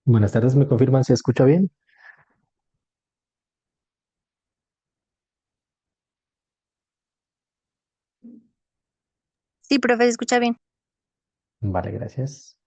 Buenas tardes, ¿me confirman si escucha bien? Sí, profe, se escucha bien. Vale, gracias.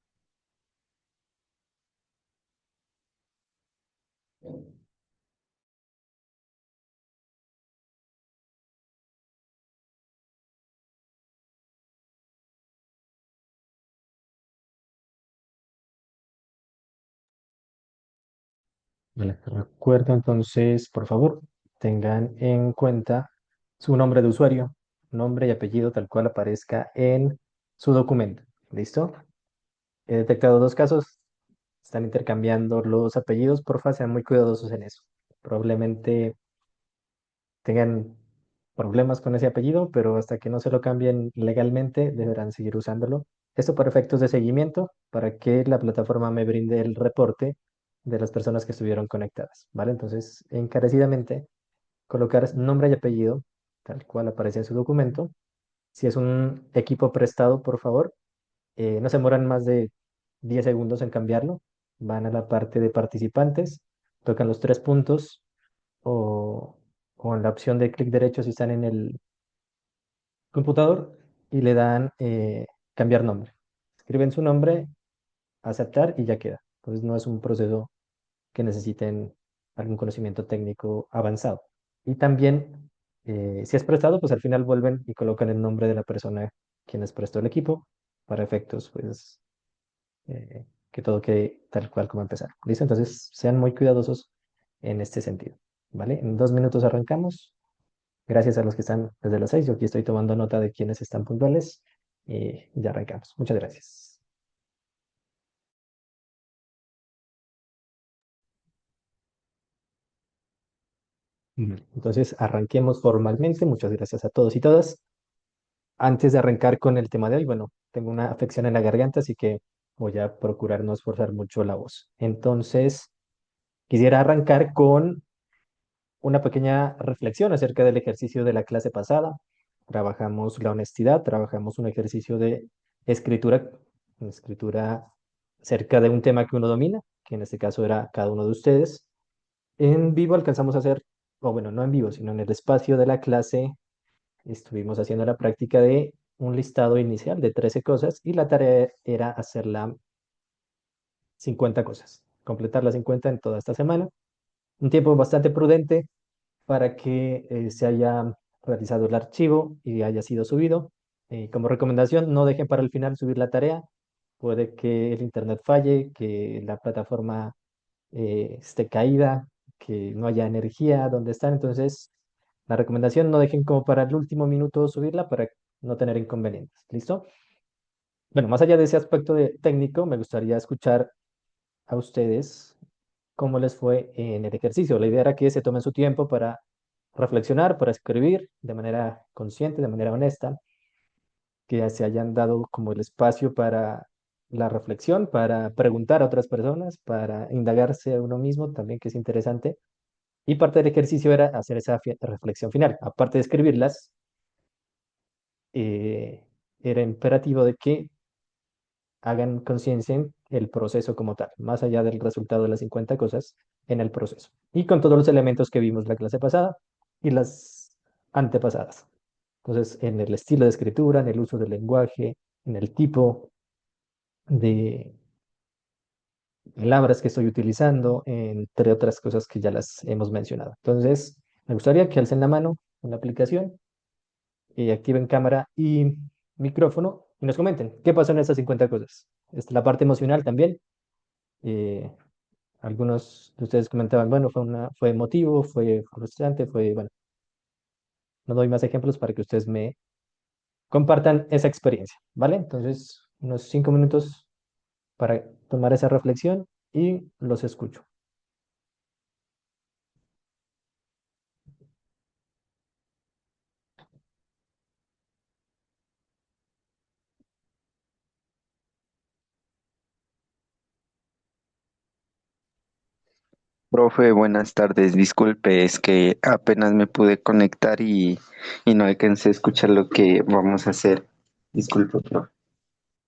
Vale, recuerdo entonces, por favor, tengan en cuenta su nombre de usuario, nombre y apellido tal cual aparezca en su documento. ¿Listo? He detectado dos casos, están intercambiando los apellidos, porfa, sean muy cuidadosos en eso. Probablemente tengan problemas con ese apellido, pero hasta que no se lo cambien legalmente, deberán seguir usándolo. Esto por efectos de seguimiento, para que la plataforma me brinde el reporte de las personas que estuvieron conectadas, ¿vale? Entonces, encarecidamente, colocar nombre y apellido, tal cual aparece en su documento. Si es un equipo prestado, por favor, no se demoran más de 10 segundos en cambiarlo. Van a la parte de participantes, tocan los tres puntos o, o en la opción de clic derecho si están en el computador y le dan cambiar nombre. Escriben su nombre, aceptar y ya queda. Entonces no es un proceso que necesiten algún conocimiento técnico avanzado. Y también, si es prestado, pues al final vuelven y colocan el nombre de la persona quien les prestó el equipo para efectos, pues, que todo quede tal cual como empezar. ¿Listo? Entonces, sean muy cuidadosos en este sentido. ¿Vale? En 2 minutos arrancamos. Gracias a los que están desde las 6. Yo aquí estoy tomando nota de quienes están puntuales y ya arrancamos. Muchas gracias. Entonces, arranquemos formalmente. Muchas gracias a todos y todas. Antes de arrancar con el tema de hoy, bueno, tengo una afección en la garganta, así que voy a procurar no esforzar mucho la voz. Entonces, quisiera arrancar con una pequeña reflexión acerca del ejercicio de la clase pasada. Trabajamos la honestidad, trabajamos un ejercicio de escritura, escritura cerca de un tema que uno domina, que en este caso era cada uno de ustedes. En vivo alcanzamos a hacer, o bueno, no en vivo, sino en el espacio de la clase, estuvimos haciendo la práctica de un listado inicial de 13 cosas y la tarea era hacerla 50 cosas, completar las 50 en toda esta semana. Un tiempo bastante prudente para que se haya realizado el archivo y haya sido subido. Como recomendación, no dejen para el final subir la tarea. Puede que el internet falle, que la plataforma esté caída, que no haya energía donde están. Entonces, la recomendación, no dejen como para el último minuto subirla para no tener inconvenientes. ¿Listo? Bueno, más allá de ese aspecto técnico, me gustaría escuchar a ustedes cómo les fue en el ejercicio. La idea era que se tomen su tiempo para reflexionar, para escribir de manera consciente, de manera honesta, que se hayan dado como el espacio para la reflexión, para preguntar a otras personas, para indagarse a uno mismo también, que es interesante. Y parte del ejercicio era hacer esa reflexión final. Aparte de escribirlas, era imperativo de que hagan conciencia en el proceso como tal, más allá del resultado de las 50 cosas en el proceso. Y con todos los elementos que vimos la clase pasada y las antepasadas. Entonces, en el estilo de escritura, en el uso del lenguaje, en el tipo de palabras que estoy utilizando, entre otras cosas que ya las hemos mencionado. Entonces, me gustaría que alcen la mano en la aplicación y activen cámara y micrófono y nos comenten qué pasó en estas 50 cosas. La parte emocional también. eh, Algunos de ustedes comentaban, bueno, fue emotivo, fue frustrante, bueno, no doy más ejemplos para que ustedes me compartan esa experiencia, ¿vale? Entonces, unos 5 minutos para tomar esa reflexión y los escucho. Profe, buenas tardes. Disculpe, es que apenas me pude conectar y no alcancé a escuchar lo que vamos a hacer. Disculpe, profe.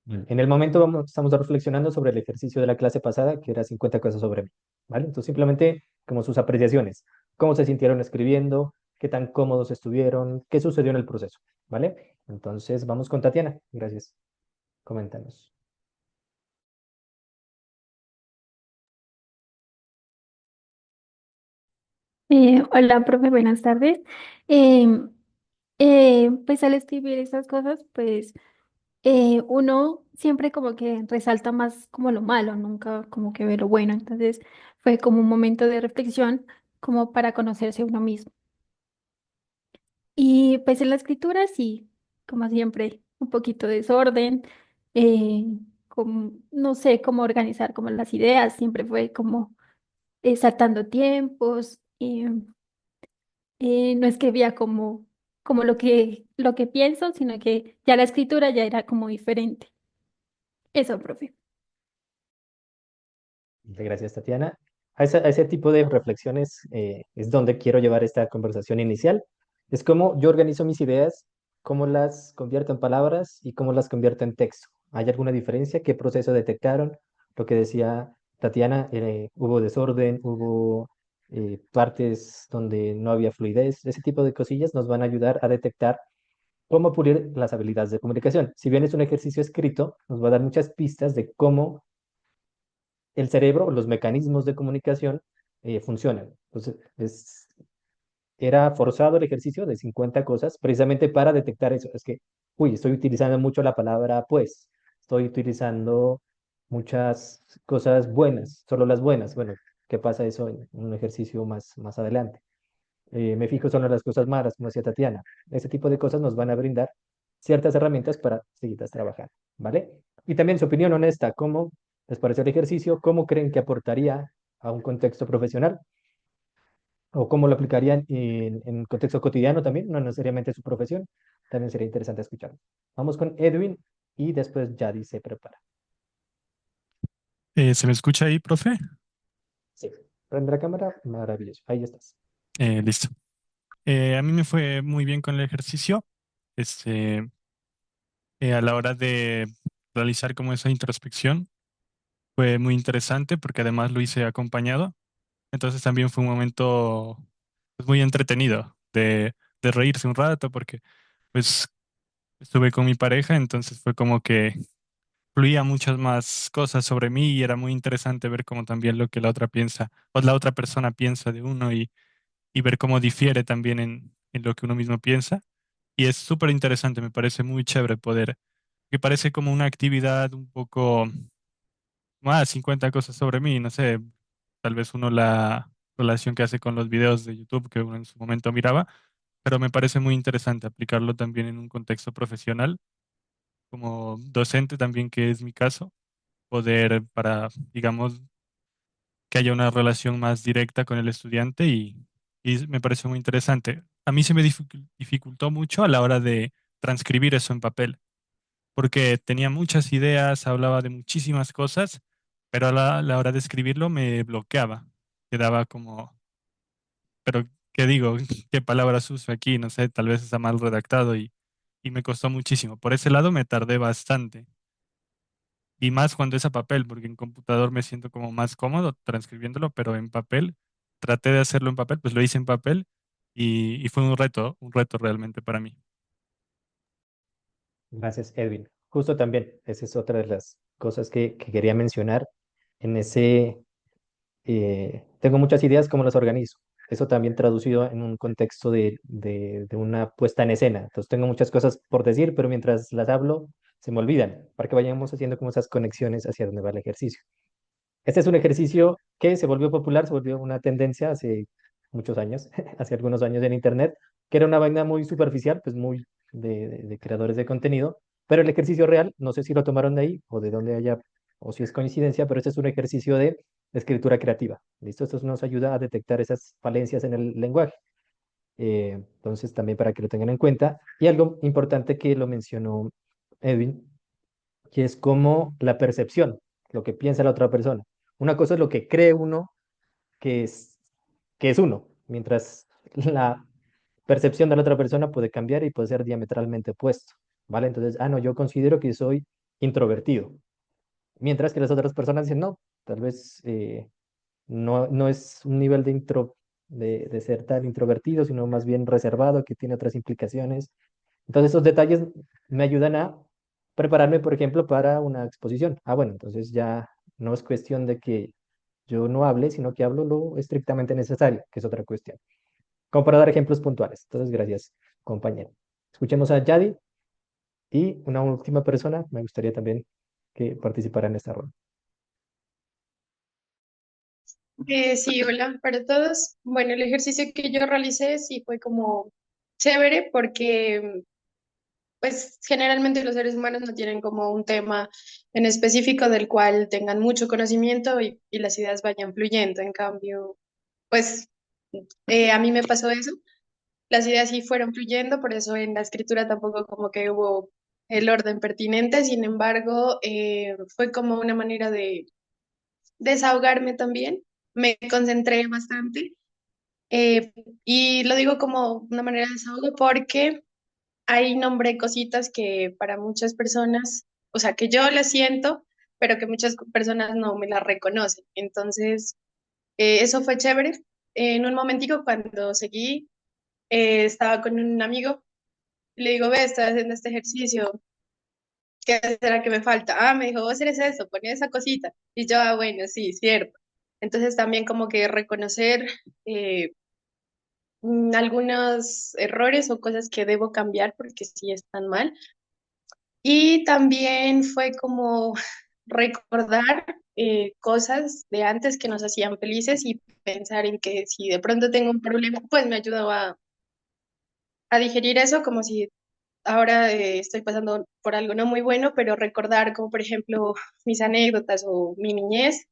En el momento estamos reflexionando sobre el ejercicio de la clase pasada, que era 50 cosas sobre mí, ¿vale? Entonces simplemente como sus apreciaciones, cómo se sintieron escribiendo, qué tan cómodos estuvieron, qué sucedió en el proceso, ¿vale? Entonces vamos con Tatiana. Gracias. Coméntanos. Hola, profe, buenas tardes. Pues al escribir estas cosas, pues uno siempre como que resalta más como lo malo, nunca como que ve lo bueno. Entonces fue como un momento de reflexión como para conocerse uno mismo. Y pues en la escritura sí, como siempre, un poquito de desorden, eh, no sé cómo organizar como las ideas, siempre fue como saltando tiempos. No escribía como lo que pienso, sino que ya la escritura ya era como diferente. Eso, profe. Gracias, Tatiana. A ese tipo de reflexiones es donde quiero llevar esta conversación inicial. Es cómo yo organizo mis ideas, cómo las convierto en palabras y cómo las convierto en texto. ¿Hay alguna diferencia? ¿Qué proceso detectaron? Lo que decía Tatiana, hubo desorden, hubo partes donde no había fluidez. Ese tipo de cosillas nos van a ayudar a detectar cómo pulir las habilidades de comunicación. Si bien es un ejercicio escrito, nos va a dar muchas pistas de cómo el cerebro, los mecanismos de comunicación funcionan. Entonces, era forzado el ejercicio de 50 cosas precisamente para detectar eso. Es que, uy, estoy utilizando mucho la palabra pues, estoy utilizando muchas cosas buenas, solo las buenas. Bueno, ¿qué pasa eso en un ejercicio más adelante? Me fijo solo en las cosas malas, como decía Tatiana. Ese tipo de cosas nos van a brindar ciertas herramientas para seguirlas trabajando, ¿vale? Y también su opinión honesta, ¿cómo les pareció el ejercicio? ¿Cómo creen que aportaría a un contexto profesional? ¿O cómo lo aplicarían en contexto cotidiano también? No necesariamente su profesión. También sería interesante escuchar. Vamos con Edwin y después Yadi se prepara. ¿Se me escucha ahí, profe? Sí, prende la cámara, maravilloso. Ahí estás. Listo. A mí me fue muy bien con el ejercicio. Este, a la hora de realizar como esa introspección, fue muy interesante porque además lo hice acompañado. Entonces también fue un momento pues, muy entretenido de reírse un rato porque pues estuve con mi pareja, entonces fue como que fluía muchas más cosas sobre mí y era muy interesante ver cómo también lo que la otra piensa o la otra persona piensa de uno y ver cómo difiere también en lo que uno mismo piensa. Y es súper interesante, me parece muy chévere poder, que parece como una actividad un poco más 50 cosas sobre mí, no sé, tal vez uno la relación que hace con los videos de YouTube que uno en su momento miraba, pero me parece muy interesante aplicarlo también en un contexto profesional, como docente también, que es mi caso, poder para, digamos, que haya una relación más directa con el estudiante y me parece muy interesante. A mí se me dificultó mucho a la hora de transcribir eso en papel, porque tenía muchas ideas, hablaba de muchísimas cosas, pero a la hora de escribirlo me bloqueaba. Quedaba como, pero ¿qué digo? ¿Qué palabras uso aquí? No sé, tal vez está mal redactado y me costó muchísimo. Por ese lado me tardé bastante. Y más cuando es a papel, porque en computador me siento como más cómodo transcribiéndolo, pero en papel, traté de hacerlo en papel, pues lo hice en papel y fue un reto realmente para mí. Gracias, Edwin. Justo también, esa es otra de las cosas que quería mencionar en ese tengo muchas ideas, ¿cómo las organizo? Eso también traducido en un contexto de una puesta en escena. Entonces tengo muchas cosas por decir, pero mientras las hablo, se me olvidan, para que vayamos haciendo como esas conexiones hacia donde va el ejercicio. Este es un ejercicio que se volvió popular, se volvió una tendencia hace muchos años, hace algunos años en Internet, que era una vaina muy superficial, pues muy de creadores de contenido, pero el ejercicio real, no sé si lo tomaron de ahí o de dónde haya, o si es coincidencia, pero este es un ejercicio de escritura creativa. ¿Listo? Esto nos ayuda a detectar esas falencias en el lenguaje. Entonces, también para que lo tengan en cuenta. Y algo importante que lo mencionó Edwin, que es como la percepción, lo que piensa la otra persona. Una cosa es lo que cree uno que es, que es uno, mientras la percepción de la otra persona puede cambiar y puede ser diametralmente opuesto, ¿vale? Entonces, no, yo considero que soy introvertido. Mientras que las otras personas dicen, no, tal vez no es un nivel de ser tan introvertido, sino más bien reservado, que tiene otras implicaciones. Entonces, esos detalles me ayudan a prepararme, por ejemplo, para una exposición. Ah, bueno, entonces ya no es cuestión de que yo no hable, sino que hablo lo estrictamente necesario, que es otra cuestión. Como para dar ejemplos puntuales. Entonces, gracias, compañero. Escuchemos a Yadi y una última persona. Me gustaría también que participara en esta ronda. Sí, hola para todos. Bueno, el ejercicio que yo realicé sí fue como chévere porque pues generalmente los seres humanos no tienen como un tema en específico del cual tengan mucho conocimiento y las ideas vayan fluyendo. En cambio, pues a mí me pasó eso. Las ideas sí fueron fluyendo, por eso en la escritura tampoco como que hubo el orden pertinente. Sin embargo, fue como una manera de desahogarme también. Me concentré bastante. Eh, y lo digo como una manera de desahogo porque ahí nombré cositas que para muchas personas, o sea, que yo las siento, pero que muchas personas no me las reconocen. Entonces, eso fue chévere. En un momentico, cuando seguí, estaba con un amigo y le digo, ve, estoy haciendo este ejercicio, ¿qué será que me falta? Ah, me dijo, vos eres eso, poné esa cosita. Y yo, ah, bueno, sí, cierto. Entonces, también como que reconocer eh, algunos errores o cosas que debo cambiar porque sí están mal. Y también fue como recordar cosas de antes que nos hacían felices y pensar en que si de pronto tengo un problema, pues me ayudó a digerir eso como si ahora estoy pasando por algo no muy bueno, pero recordar como por ejemplo mis anécdotas o mi niñez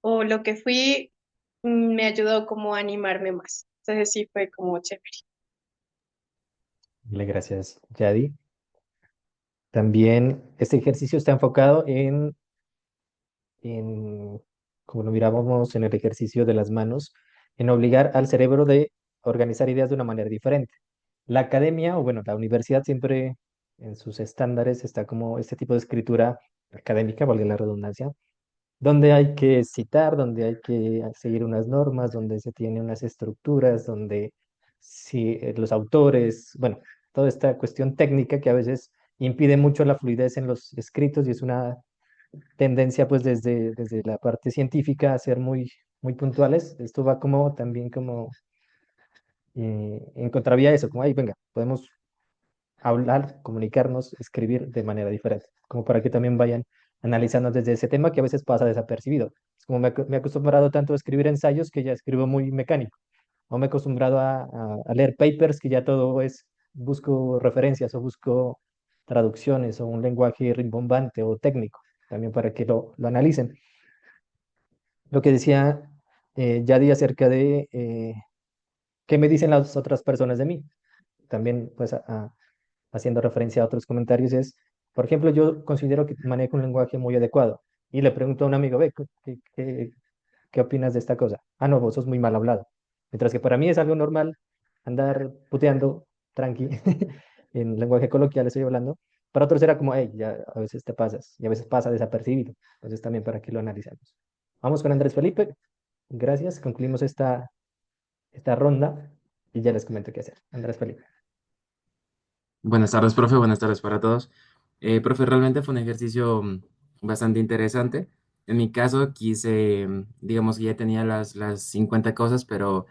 o lo que fui, me ayudó como a animarme más. Entonces sí fue como chévere. Gracias, Yadi. También este ejercicio está enfocado en, como lo mirábamos en el ejercicio de las manos, en obligar al cerebro de organizar ideas de una manera diferente. La academia, o bueno, la universidad siempre en sus estándares está como este tipo de escritura académica, valga la redundancia, donde hay que citar, donde hay que seguir unas normas, donde se tiene unas estructuras, donde si los autores, bueno, toda esta cuestión técnica que a veces impide mucho la fluidez en los escritos y es una tendencia pues desde la parte científica a ser muy puntuales. Esto va como también como en contravía de eso, como ahí, venga, podemos hablar, comunicarnos, escribir de manera diferente, como para que también vayan analizando desde ese tema que a veces pasa desapercibido. Es como me he acostumbrado tanto a escribir ensayos que ya escribo muy mecánico, o me he acostumbrado a leer papers que ya todo es, busco referencias o busco traducciones o un lenguaje rimbombante o técnico, también para que lo analicen. Lo que decía Yadi acerca de qué me dicen las otras personas de mí, también pues haciendo referencia a otros comentarios es, por ejemplo, yo considero que manejo un lenguaje muy adecuado y le pregunto a un amigo, ve, ¿qué opinas de esta cosa? Ah, no, vos sos muy mal hablado. Mientras que para mí es algo normal andar puteando tranqui, en lenguaje coloquial estoy hablando. Para otros era como, hey, ya a veces te pasas y a veces pasa desapercibido. Entonces también para que lo analicemos. Vamos con Andrés Felipe. Gracias. Concluimos esta ronda y ya les comento qué hacer. Andrés Felipe. Buenas tardes, profe. Buenas tardes para todos. Profe, realmente fue un ejercicio bastante interesante. En mi caso, quise, digamos que ya tenía las 50 cosas, pero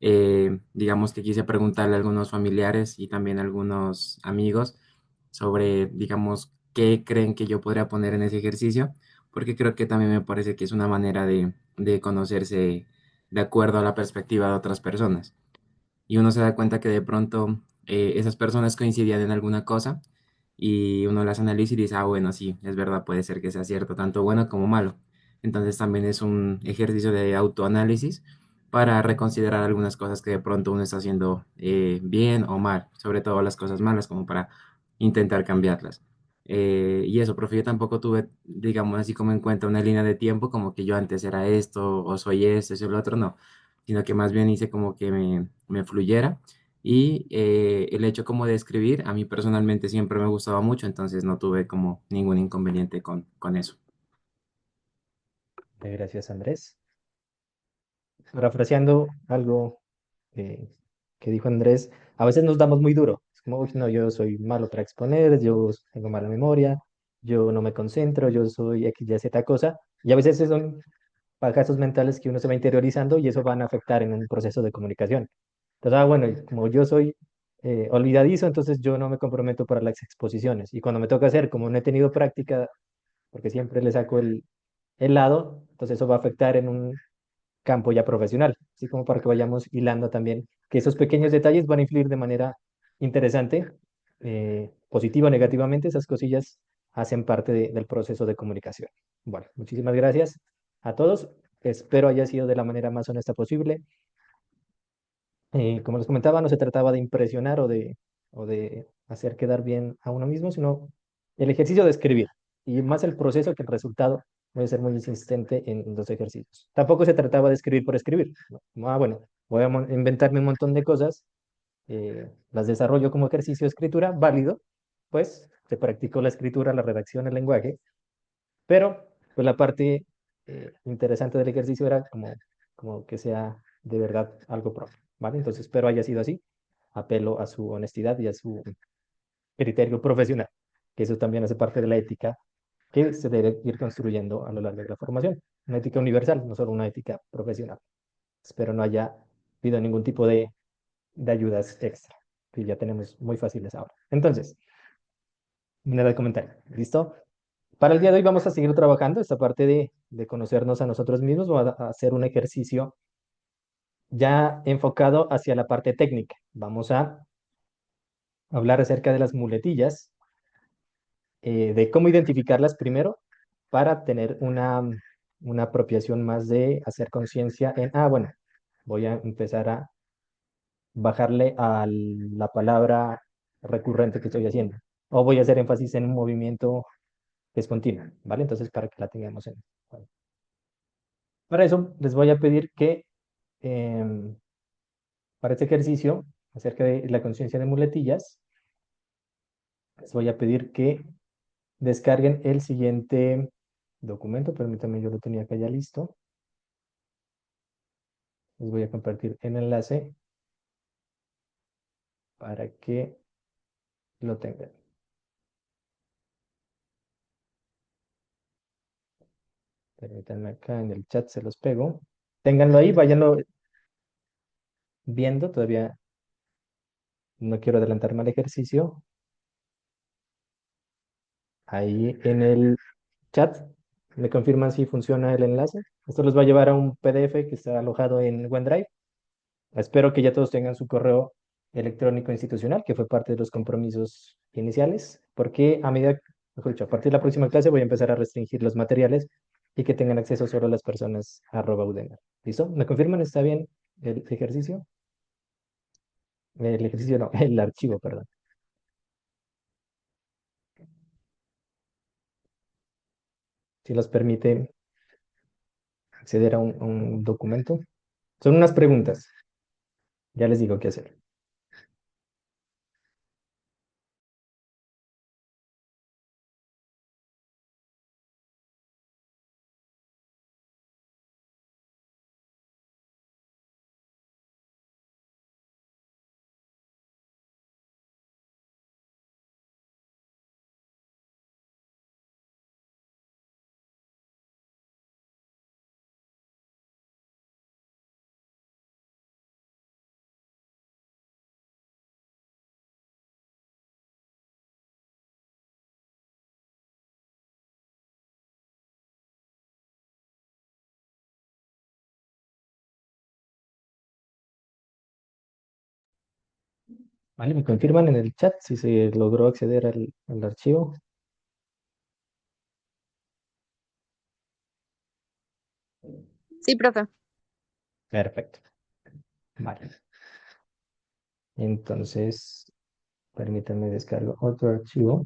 digamos que quise preguntarle a algunos familiares y también a algunos amigos sobre, digamos, qué creen que yo podría poner en ese ejercicio, porque creo que también me parece que es una manera de conocerse de acuerdo a la perspectiva de otras personas y uno se da cuenta que de pronto esas personas coincidían en alguna cosa y uno las analiza y dice, ah, bueno, sí, es verdad, puede ser que sea cierto, tanto bueno como malo. Entonces también es un ejercicio de autoanálisis para reconsiderar algunas cosas que de pronto uno está haciendo bien o mal, sobre todo las cosas malas, como para intentar cambiarlas. Y eso, profe, yo tampoco tuve, digamos así como en cuenta una línea de tiempo, como que yo antes era esto, o soy esto, soy lo otro, no, sino que más bien hice como que me fluyera y el hecho como de escribir, a mí personalmente siempre me gustaba mucho, entonces no tuve como ningún inconveniente con eso. Gracias, Andrés. Parafraseando algo eh, que dijo Andrés, a veces nos damos muy duro. Es como, "Uy, no, yo soy malo para exponer, yo tengo mala memoria, yo no me concentro, yo soy X, Y, Z cosa". Y a veces esos son pasos mentales que uno se va interiorizando y eso van a afectar en un proceso de comunicación. Entonces, bueno, y como yo soy olvidadizo, entonces yo no me comprometo para las exposiciones. Y cuando me toca hacer, como no he tenido práctica, porque siempre le saco el lado, entonces eso va a afectar en un campo ya profesional, así como para que vayamos hilando también, que esos pequeños detalles van a influir de manera interesante, positiva o negativamente, esas cosillas hacen parte del proceso de comunicación. Bueno, muchísimas gracias a todos, espero haya sido de la manera más honesta posible. Como les comentaba, no se trataba de impresionar o de hacer quedar bien a uno mismo, sino el ejercicio de escribir y más el proceso que el resultado. Voy a ser muy insistente en los ejercicios. Tampoco se trataba de escribir por escribir, ¿no? Como, bueno, voy a inventarme un montón de cosas, las desarrollo como ejercicio de escritura, válido, pues se practicó la escritura, la redacción, el lenguaje, pero pues la parte interesante del ejercicio era como que sea de verdad algo propio, ¿vale? Entonces espero haya sido así. Apelo a su honestidad y a su criterio profesional, que eso también hace parte de la ética que se debe ir construyendo a lo largo de la formación. Una ética universal, no solo una ética profesional. Espero no haya habido ningún tipo de ayudas extra, que ya tenemos muy fáciles ahora. Entonces, nada de comentario. ¿Listo? Para el día de hoy vamos a seguir trabajando esta parte de conocernos a nosotros mismos. Vamos a hacer un ejercicio ya enfocado hacia la parte técnica. Vamos a hablar acerca de las muletillas, de cómo identificarlas primero para tener una apropiación más de hacer conciencia en, bueno, voy a empezar a bajarle a la palabra recurrente que estoy haciendo. O voy a hacer énfasis en un movimiento que es continuo, ¿vale? Entonces, para que la tengamos en cuenta. Para eso, les voy a pedir que em, para este ejercicio acerca de la conciencia de muletillas, les voy a pedir que descarguen el siguiente documento. Permítanme, yo lo tenía acá ya listo. Les voy a compartir el enlace para que lo tengan. Permítanme acá en el chat, se los pego. Ténganlo ahí, váyanlo viendo. Todavía no quiero adelantarme al ejercicio. Ahí en el chat me confirman si funciona el enlace. Esto los va a llevar a un PDF que está alojado en OneDrive. Espero que ya todos tengan su correo electrónico institucional, que fue parte de los compromisos iniciales, porque a medida, mejor dicho, a partir de la próxima clase voy a empezar a restringir los materiales y que tengan acceso solo las personas @Udemy. ¿Listo? ¿Me confirman? ¿Está bien el ejercicio? El ejercicio no, el archivo, perdón. Si los permite acceder a un documento. Son unas preguntas. Ya les digo qué hacer. ¿Vale? ¿Me confirman en el chat si se logró acceder al archivo? Sí, profe. Perfecto. Vale. Entonces, permítanme descargo otro archivo.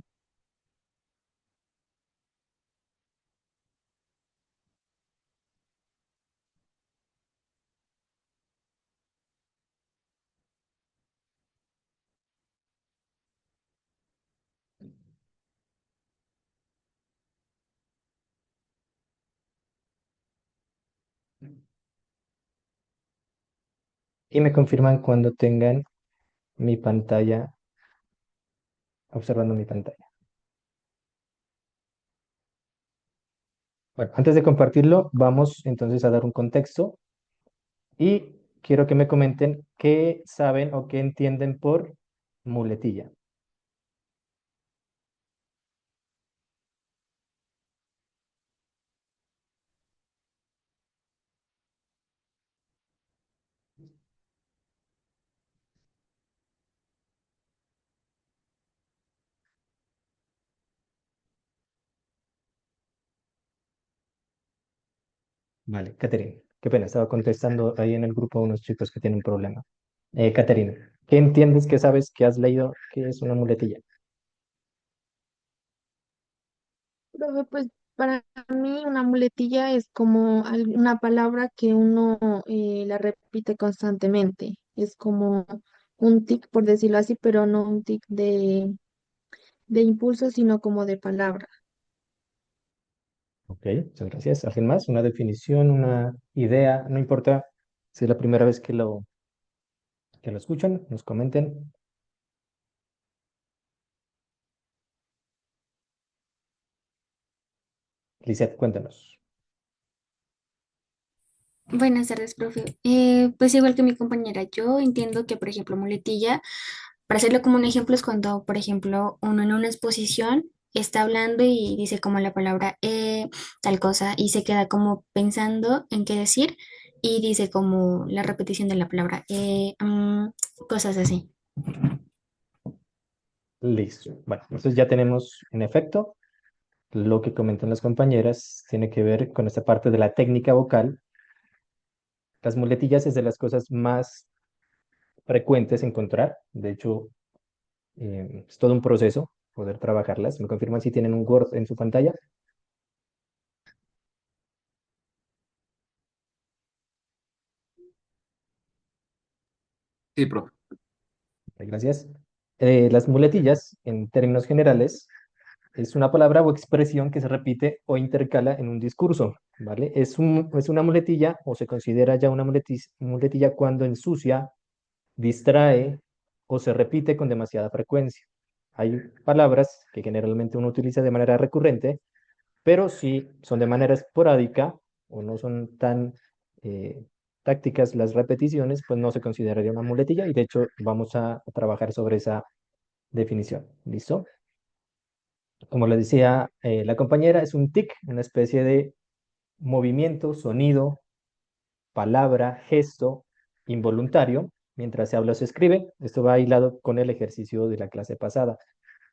y me confirman cuando tengan mi pantalla, observando mi pantalla. Bueno, antes de compartirlo, vamos entonces a dar un contexto y quiero que me comenten qué saben o qué entienden por muletilla. Vale, Caterina, qué pena, estaba contestando ahí en el grupo a unos chicos que tienen un problema. Caterina, ¿qué entiendes, qué sabes, qué has leído, qué es una muletilla? Profe, pues para mí una muletilla es como una palabra que uno la repite constantemente. Es como un tic, por decirlo así, pero no un tic de impulso, sino como de palabra. Ok, muchas gracias. ¿Alguien más? ¿Una definición, una idea? No importa si es la primera vez que lo escuchan, nos comenten. Lizeth, cuéntanos. Buenas tardes, profe. Pues igual que mi compañera, yo entiendo que, por ejemplo, muletilla, para hacerlo como un ejemplo, es cuando, por ejemplo, uno en una exposición está hablando y dice como la palabra tal cosa y se queda como pensando en qué decir y dice como la repetición de la palabra cosas así. Listo. Bueno, entonces ya tenemos en efecto lo que comentan las compañeras, tiene que ver con esta parte de la técnica vocal. Las muletillas es de las cosas más frecuentes encontrar. De hecho, es todo un proceso poder trabajarlas. ¿Me confirman si tienen un Word en su pantalla? Sí, profe. Gracias. Las muletillas, en términos generales, es una palabra o expresión que se repite o intercala en un discurso, ¿vale? Es una muletilla o se considera ya una muletilla cuando ensucia, distrae o se repite con demasiada frecuencia. Hay palabras que generalmente uno utiliza de manera recurrente, pero si son de manera esporádica o no son tan eh, tácticas las repeticiones, pues no se consideraría una muletilla y de hecho vamos a trabajar sobre esa definición. ¿Listo? Como le decía la compañera, es un tic, una especie de movimiento, sonido, palabra, gesto involuntario mientras se habla o se escribe. Esto va hilado con el ejercicio de la clase pasada.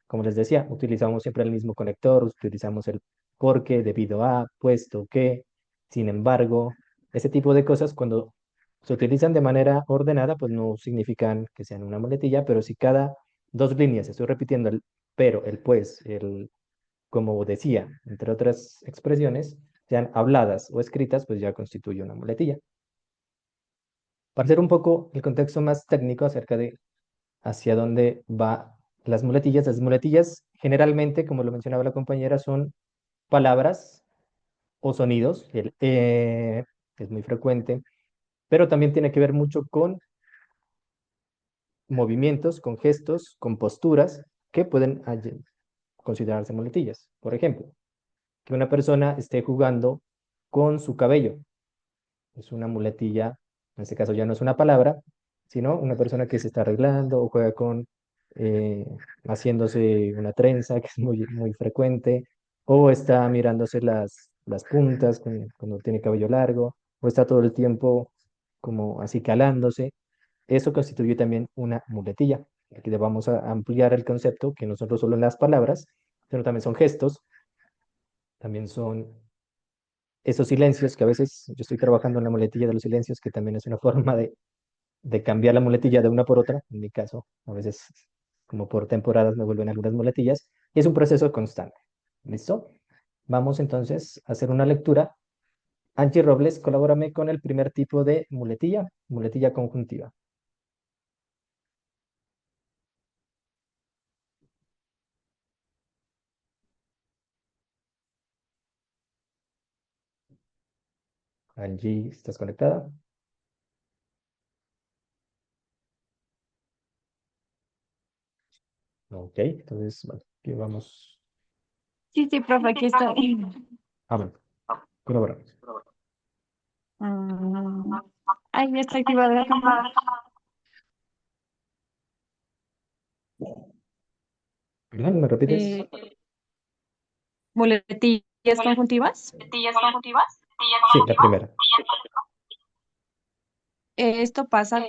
Como les decía, utilizamos siempre el mismo conector, utilizamos el porque, debido a, puesto que, sin embargo, ese tipo de cosas cuando se utilizan de manera ordenada, pues no significan que sean una muletilla, pero si cada dos líneas estoy repitiendo el pero, el pues, el como decía, entre otras expresiones, sean habladas o escritas, pues ya constituye una muletilla. Para hacer un poco el contexto más técnico acerca de hacia dónde va las muletillas generalmente, como lo mencionaba la compañera, son palabras o sonidos, el es muy frecuente, pero también tiene que ver mucho con movimientos, con gestos, con posturas que pueden considerarse muletillas. Por ejemplo, que una persona esté jugando con su cabello. Es una muletilla, en este caso ya no es una palabra, sino una persona que se está arreglando o juega con eh, haciéndose una trenza, que es muy frecuente, o está mirándose las puntas cuando tiene cabello largo, o está todo el tiempo como así calándose. Eso constituye también una muletilla. Aquí le vamos a ampliar el concepto, que no son solo las palabras, sino también son gestos, también son esos silencios que a veces yo estoy trabajando en la muletilla de los silencios, que también es una forma de cambiar la muletilla de una por otra. En mi caso, a veces como por temporadas me vuelven algunas muletillas y es un proceso constante. ¿Listo? Vamos entonces a hacer una lectura. Angie Robles, colabórame con el primer tipo de muletilla, muletilla conjuntiva. Angie, ¿estás conectada? Ok, entonces, bueno, aquí vamos. Sí, sí, profe, aquí estoy. Ah, bueno, colaboramos. Mm, Ay, ya está activada la cámara. Perdón, ¿me repites? Muletillas conjuntivas. Sí, la primera. Esto pasa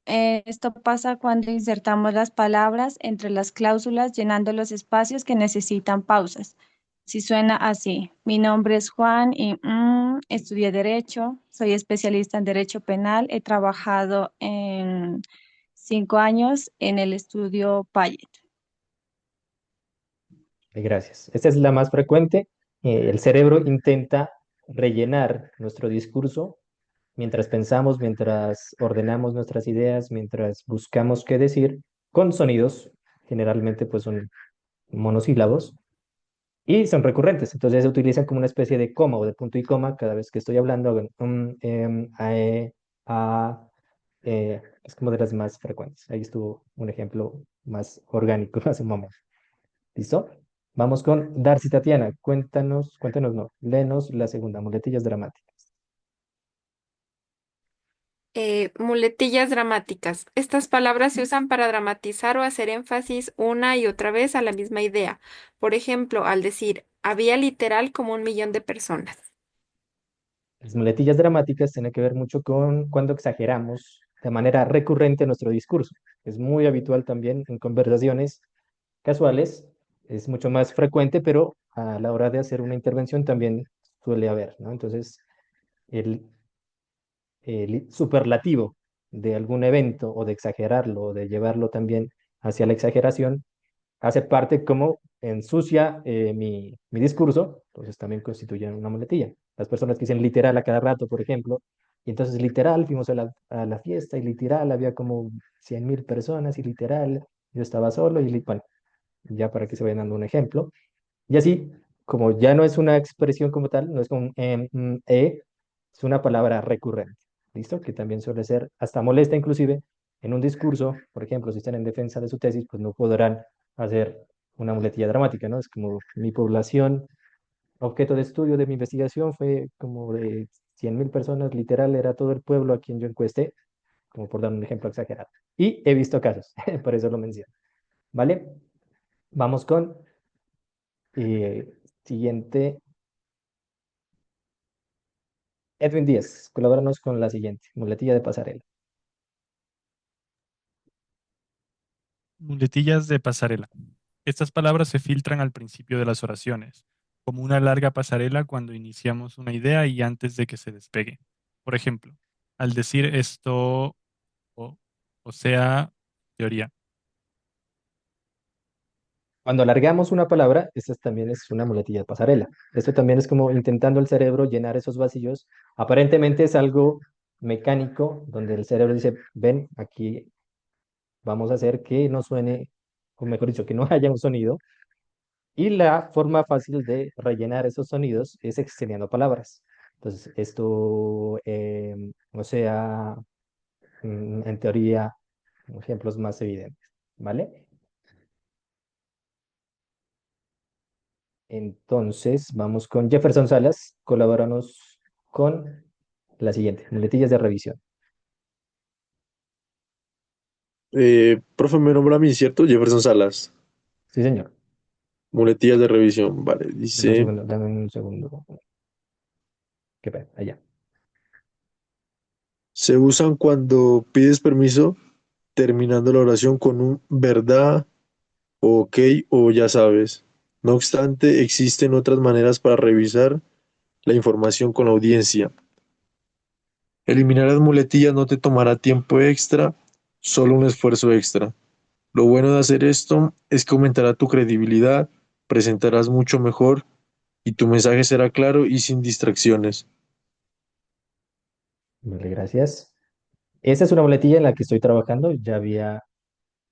esto pasa cuando insertamos las palabras entre las cláusulas, llenando los espacios que necesitan pausas. Si suena así, mi nombre es Juan y estudié Derecho, soy especialista en Derecho Penal, he trabajado en 5 años en el estudio Payet. Gracias. Esta es la más frecuente. El cerebro intenta rellenar nuestro discurso mientras pensamos, mientras ordenamos nuestras ideas, mientras buscamos qué decir, con sonidos, generalmente pues son monosílabos, y son recurrentes. Entonces se utilizan como una especie de coma o de punto y coma cada vez que estoy hablando. Hago a, es como de las más frecuentes. Ahí estuvo un ejemplo más orgánico hace un momento. ¿Listo? Vamos con Darcy Tatiana. Cuéntanos, no, léenos la segunda, muletillas dramáticas. Muletillas dramáticas. Estas palabras se usan para dramatizar o hacer énfasis una y otra vez a la misma idea. Por ejemplo, al decir, había literal como 1 millón de personas. Las muletillas dramáticas tienen que ver mucho con cuando exageramos de manera recurrente nuestro discurso. Es muy habitual también en conversaciones casuales, es mucho más frecuente, pero a la hora de hacer una intervención también suele haber, ¿no? Entonces, el, el superlativo de algún evento o de exagerarlo o de llevarlo también hacia la exageración hace parte como ensucia mi discurso, entonces también constituye una muletilla. Las personas que dicen literal a cada rato, por ejemplo, y entonces literal fuimos a la fiesta y literal había como 100.000 personas y literal yo estaba solo y bueno, ya para que se vayan dando un ejemplo. Y así, como ya no es una expresión como tal, no es como un es una palabra recurrente, ¿listo? Que también suele ser hasta molesta inclusive en un discurso, por ejemplo, si están en defensa de su tesis, pues no podrán hacer una muletilla dramática, ¿no? Es como mi población, objeto de estudio de mi investigación fue como de 100.000 personas, literal, era todo el pueblo a quien yo encuesté, como por dar un ejemplo exagerado. Y he visto casos, por eso lo menciono, ¿vale? Vamos con eh, siguiente. Edwin Díaz, colabóranos con la siguiente, muletilla de pasarela. Muletillas de pasarela. Estas palabras se filtran al principio de las oraciones, como una larga pasarela cuando iniciamos una idea y antes de que se despegue. Por ejemplo, al decir esto, o, o sea, teoría. Cuando alargamos una palabra, esta también es una muletilla de pasarela. Esto también es como intentando el cerebro llenar esos vacíos. Aparentemente es algo mecánico, donde el cerebro dice, ven, aquí vamos a hacer que no suene, o mejor dicho, que no haya un sonido. Y la forma fácil de rellenar esos sonidos es extendiendo palabras. Entonces, esto, o sea, en teoría, ejemplos más evidentes, ¿vale? Entonces, vamos con Jefferson Salas, colabóranos con la siguiente, muletillas de revisión. Profe, me nombra a mí, ¿cierto? Jefferson Salas. Sí, señor. Muletillas de revisión. Vale, dice, Dame un segundo. Qué pena, allá. se usan cuando pides permiso, terminando la oración con un verdad, o ok, o ya sabes. No obstante, existen otras maneras para revisar la información con la audiencia. Eliminar las muletillas no te tomará tiempo extra, solo un esfuerzo extra. Lo bueno de hacer esto es que aumentará tu credibilidad, presentarás mucho mejor y tu mensaje será claro y sin distracciones. Vale, gracias. Esta es una muletilla en la que estoy trabajando. Ya había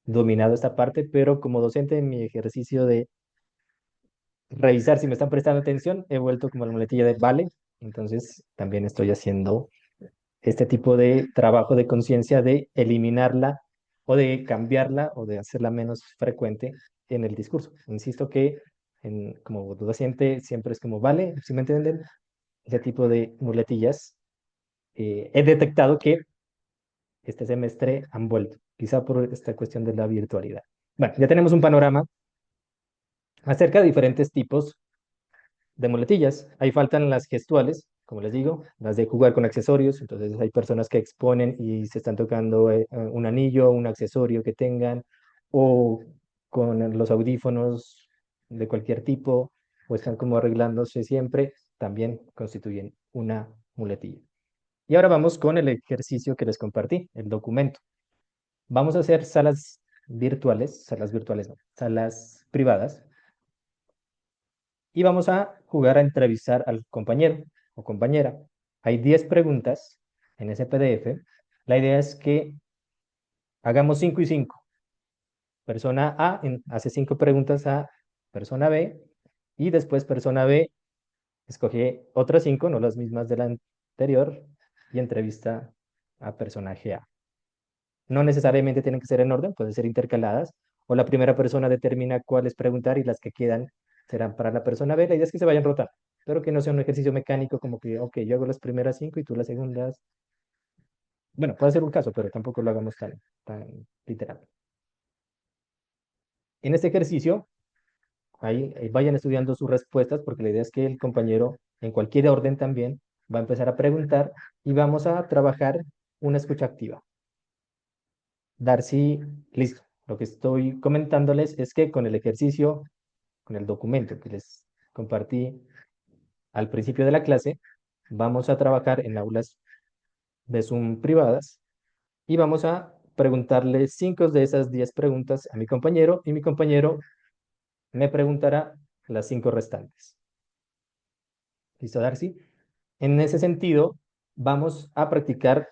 dominado esta parte, pero como docente en mi ejercicio de revisar si me están prestando atención, he vuelto como la muletilla de vale. Entonces, también estoy haciendo este tipo de trabajo de conciencia de eliminarla o de cambiarla o de hacerla menos frecuente en el discurso. Insisto que como docente siempre es como, vale, si me entienden, ese tipo de muletillas, he detectado que este semestre han vuelto, quizá por esta cuestión de la virtualidad. Bueno, ya tenemos un panorama acerca de diferentes tipos de muletillas. Ahí faltan las gestuales, como les digo, las de jugar con accesorios. Entonces hay personas que exponen y se están tocando un anillo, un accesorio que tengan, o con los audífonos de cualquier tipo, o están como arreglándose siempre, también constituyen una muletilla. Y ahora vamos con el ejercicio que les compartí, el documento. Vamos a hacer salas virtuales no, salas privadas, y vamos a jugar a entrevistar al compañero o compañera. Hay 10 preguntas en ese PDF. La idea es que hagamos 5 y 5. Persona A hace 5 preguntas a persona B y después persona B escoge otras 5, no las mismas de la anterior, y entrevista a personaje A. No necesariamente tienen que ser en orden, pueden ser intercaladas, o la primera persona determina cuáles preguntar y las que quedan serán para la persona B. La idea es que se vayan rotando, pero que no sea un ejercicio mecánico como que, ok, yo hago las primeras 5 y tú las segundas. Bueno, puede ser un caso, pero tampoco lo hagamos tan literal. En este ejercicio, ahí vayan estudiando sus respuestas, porque la idea es que el compañero, en cualquier orden también, va a empezar a preguntar y vamos a trabajar una escucha activa. Darcy, listo. Lo que estoy comentándoles es que con el ejercicio, con el documento que les compartí al principio de la clase, vamos a trabajar en aulas de Zoom privadas y vamos a preguntarle 5 de esas 10 preguntas a mi compañero y mi compañero me preguntará las 5 restantes. ¿Listo, Darcy? En ese sentido, vamos a practicar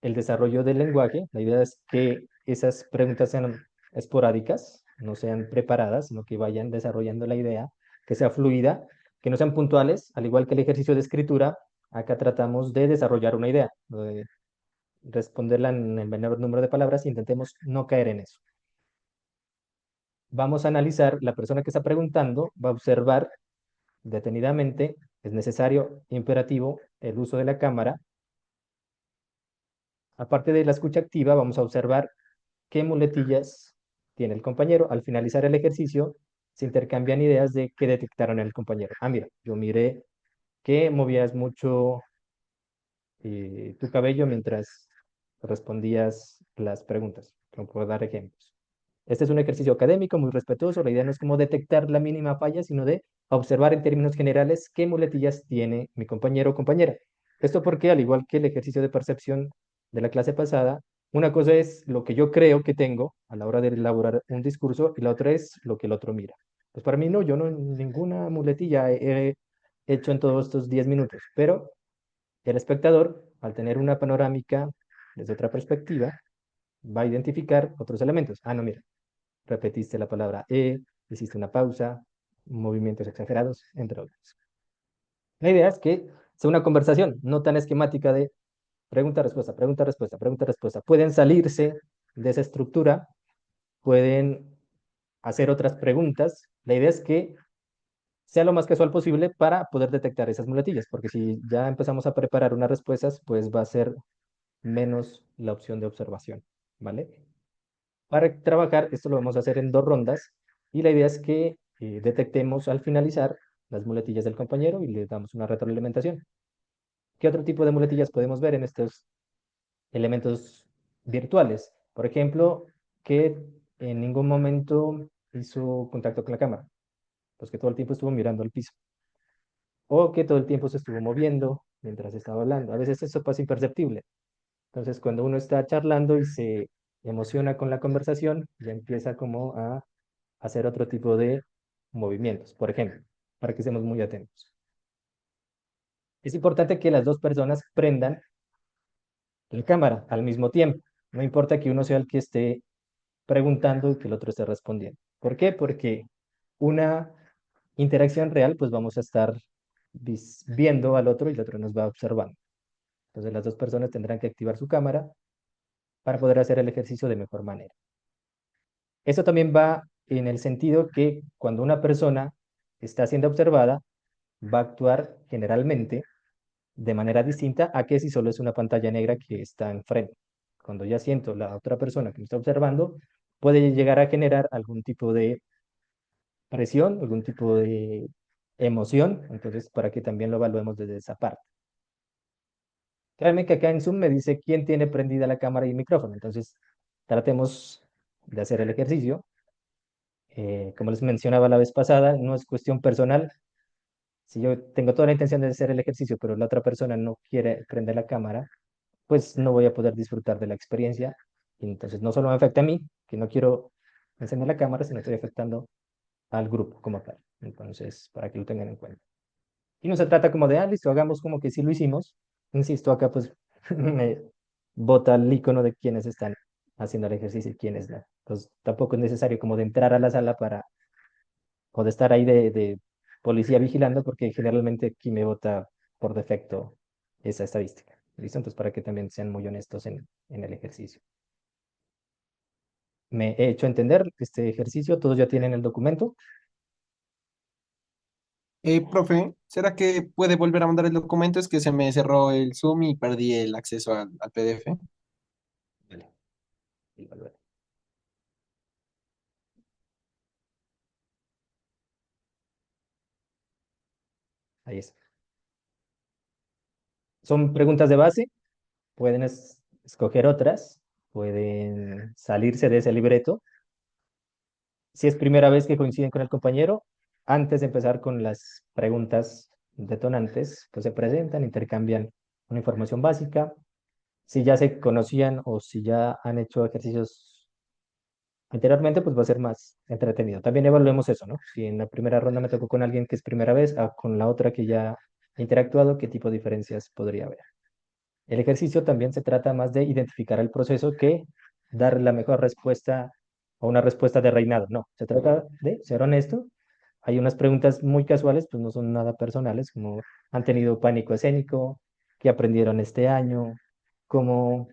el desarrollo del lenguaje. La idea es que esas preguntas sean esporádicas, no sean preparadas, sino que vayan desarrollando la idea, que sea fluida, que no sean puntuales, al igual que el ejercicio de escritura. Acá tratamos de desarrollar una idea, de responderla en el menor número de palabras e intentemos no caer en eso. Vamos a analizar, la persona que está preguntando va a observar detenidamente, es necesario, imperativo, el uso de la cámara. Aparte de la escucha activa, vamos a observar qué muletillas tiene el compañero. Al finalizar el ejercicio, se intercambian ideas de qué detectaron en el compañero. Ah, mira, yo miré que movías mucho tu cabello mientras respondías las preguntas. Como puedo dar ejemplos. Este es un ejercicio académico muy respetuoso. La idea no es como detectar la mínima falla, sino de observar en términos generales qué muletillas tiene mi compañero o compañera. Esto porque, al igual que el ejercicio de percepción de la clase pasada, una cosa es lo que yo creo que tengo a la hora de elaborar un discurso y la otra es lo que el otro mira. Pues para mí no, yo no ninguna muletilla he hecho en todos estos 10 minutos, pero el espectador, al tener una panorámica desde otra perspectiva, va a identificar otros elementos. Ah, no, mira, repetiste la palabra hiciste una pausa, movimientos exagerados, entre otros. La idea es que sea una conversación, no tan esquemática de pregunta, respuesta, pregunta, respuesta, pregunta, respuesta. Pueden salirse de esa estructura, pueden hacer otras preguntas. La idea es que sea lo más casual posible para poder detectar esas muletillas, porque si ya empezamos a preparar unas respuestas, pues va a ser menos la opción de observación, ¿vale? Para trabajar, esto lo vamos a hacer en 2 rondas y la idea es que detectemos al finalizar las muletillas del compañero y le damos una retroalimentación. ¿Qué otro tipo de muletillas podemos ver en estos elementos virtuales? Por ejemplo, que en ningún momento hizo contacto con la cámara, pues que todo el tiempo estuvo mirando al piso, o que todo el tiempo se estuvo moviendo mientras estaba hablando. A veces eso pasa imperceptible. Entonces, cuando uno está charlando y se emociona con la conversación, ya empieza como a hacer otro tipo de movimientos, por ejemplo, para que estemos muy atentos. Es importante que las 2 personas prendan la cámara al mismo tiempo. No importa que uno sea el que esté preguntando y que el otro esté respondiendo. ¿Por qué? Porque una interacción real, pues vamos a estar viendo al otro y el otro nos va observando. Entonces las 2 personas tendrán que activar su cámara para poder hacer el ejercicio de mejor manera. Esto también va en el sentido que cuando una persona está siendo observada, va a actuar generalmente de manera distinta a que si solo es una pantalla negra que está enfrente. Cuando ya siento la otra persona que me está observando, puede llegar a generar algún tipo de presión, algún tipo de emoción, entonces para que también lo evaluemos desde esa parte. Créanme que acá en Zoom me dice quién tiene prendida la cámara y el micrófono, entonces tratemos de hacer el ejercicio. Como les mencionaba la vez pasada, no es cuestión personal. Si yo tengo toda la intención de hacer el ejercicio, pero la otra persona no quiere prender la cámara, pues no voy a poder disfrutar de la experiencia. Y entonces no solo me afecta a mí, que no quiero encender la cámara, sino estoy afectando al grupo como tal. Entonces, para que lo tengan en cuenta. Y no se trata como de, listo, hagamos como que sí lo hicimos. Insisto, acá pues me bota el icono de quienes están haciendo el ejercicio y quienes no. Entonces, tampoco es necesario como de entrar a la sala para, o de estar ahí de policía vigilando, porque generalmente aquí me bota por defecto esa estadística. ¿Listo? Entonces, para que también sean muy honestos en el ejercicio. Me he hecho entender este ejercicio, todos ya tienen el documento. Profe, ¿será que puede volver a mandar el documento? Es que se me cerró el Zoom y perdí el acceso al PDF. Vale. Igual, vale. Ahí está. Son preguntas de base, pueden escoger otras, pueden salirse de ese libreto. Si es primera vez que coinciden con el compañero, antes de empezar con las preguntas detonantes, pues se presentan, intercambian una información básica. Si ya se conocían o si ya han hecho ejercicios anteriormente, pues va a ser más entretenido. También evaluemos eso, ¿no? Si en la primera ronda me tocó con alguien que es primera vez, con la otra que ya ha interactuado, ¿qué tipo de diferencias podría haber? El ejercicio también se trata más de identificar el proceso que dar la mejor respuesta o una respuesta de reinado. No, se trata de ser honesto. Hay unas preguntas muy casuales, pues no son nada personales, como han tenido pánico escénico, qué aprendieron este año, cómo,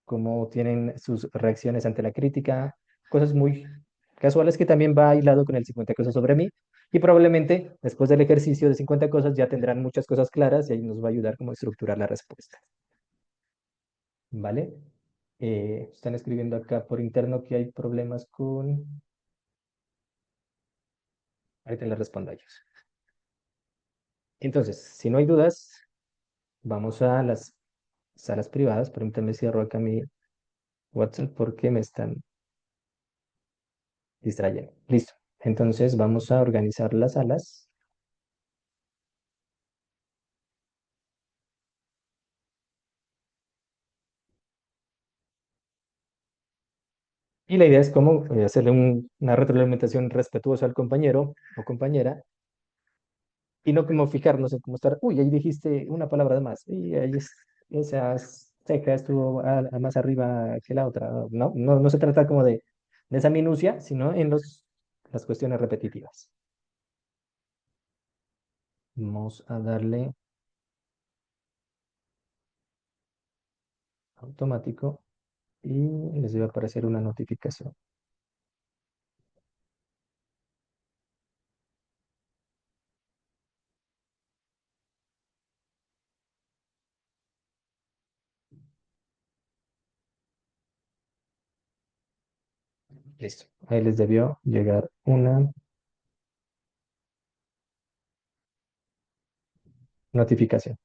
cómo tienen sus reacciones ante la crítica, cosas muy casuales que también va hilado con el 50 cosas sobre mí. Y probablemente después del ejercicio de 50 cosas ya tendrán muchas cosas claras y ahí nos va a ayudar como a estructurar la respuesta. ¿Vale? Están escribiendo acá por interno que hay problemas con... Ahorita les respondo a ellos. Entonces, si no hay dudas, vamos a las salas privadas. Permítanme cierro acá mi WhatsApp porque me están distrayendo. Listo. Entonces vamos a organizar las salas. Y la idea es cómo hacerle una retroalimentación respetuosa al compañero o compañera y no como fijarnos en cómo estar, uy, ahí dijiste una palabra de más, y ahí esa seca estuvo más arriba que la otra. No, no, no se trata como de esa minucia, sino en las cuestiones repetitivas. Vamos a darle automático y les debe aparecer una notificación. Listo. Ahí les debió llegar una notificación.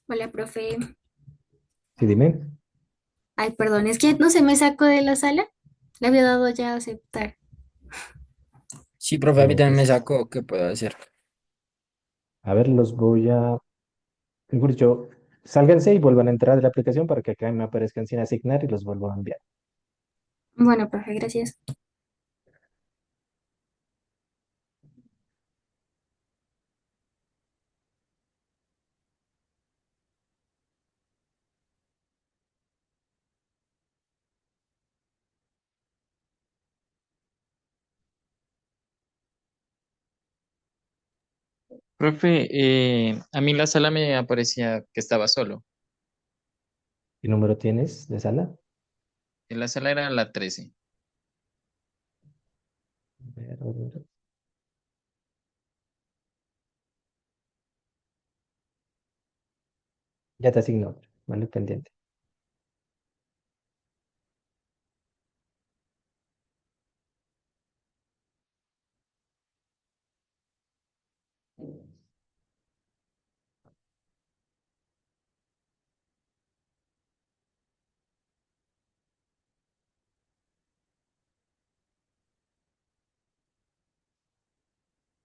Hola, profe. Sí, dime. Ay, perdón, es que no se me sacó de la sala. Le había dado ya a aceptar. Sí, profe, a mí también me Listo. sacó. ¿Qué puedo hacer? A ver, los voy a... Mejor dicho, Sálganse y vuelvan a entrar a la aplicación para que acá me aparezcan sin asignar y los vuelvo a enviar. Bueno, profe, gracias. Profe, a mí la sala me aparecía que estaba solo. ¿Qué número tienes de sala? En la sala era la 13. A ver, a ver. Ya te asignó, ¿vale? Pendiente.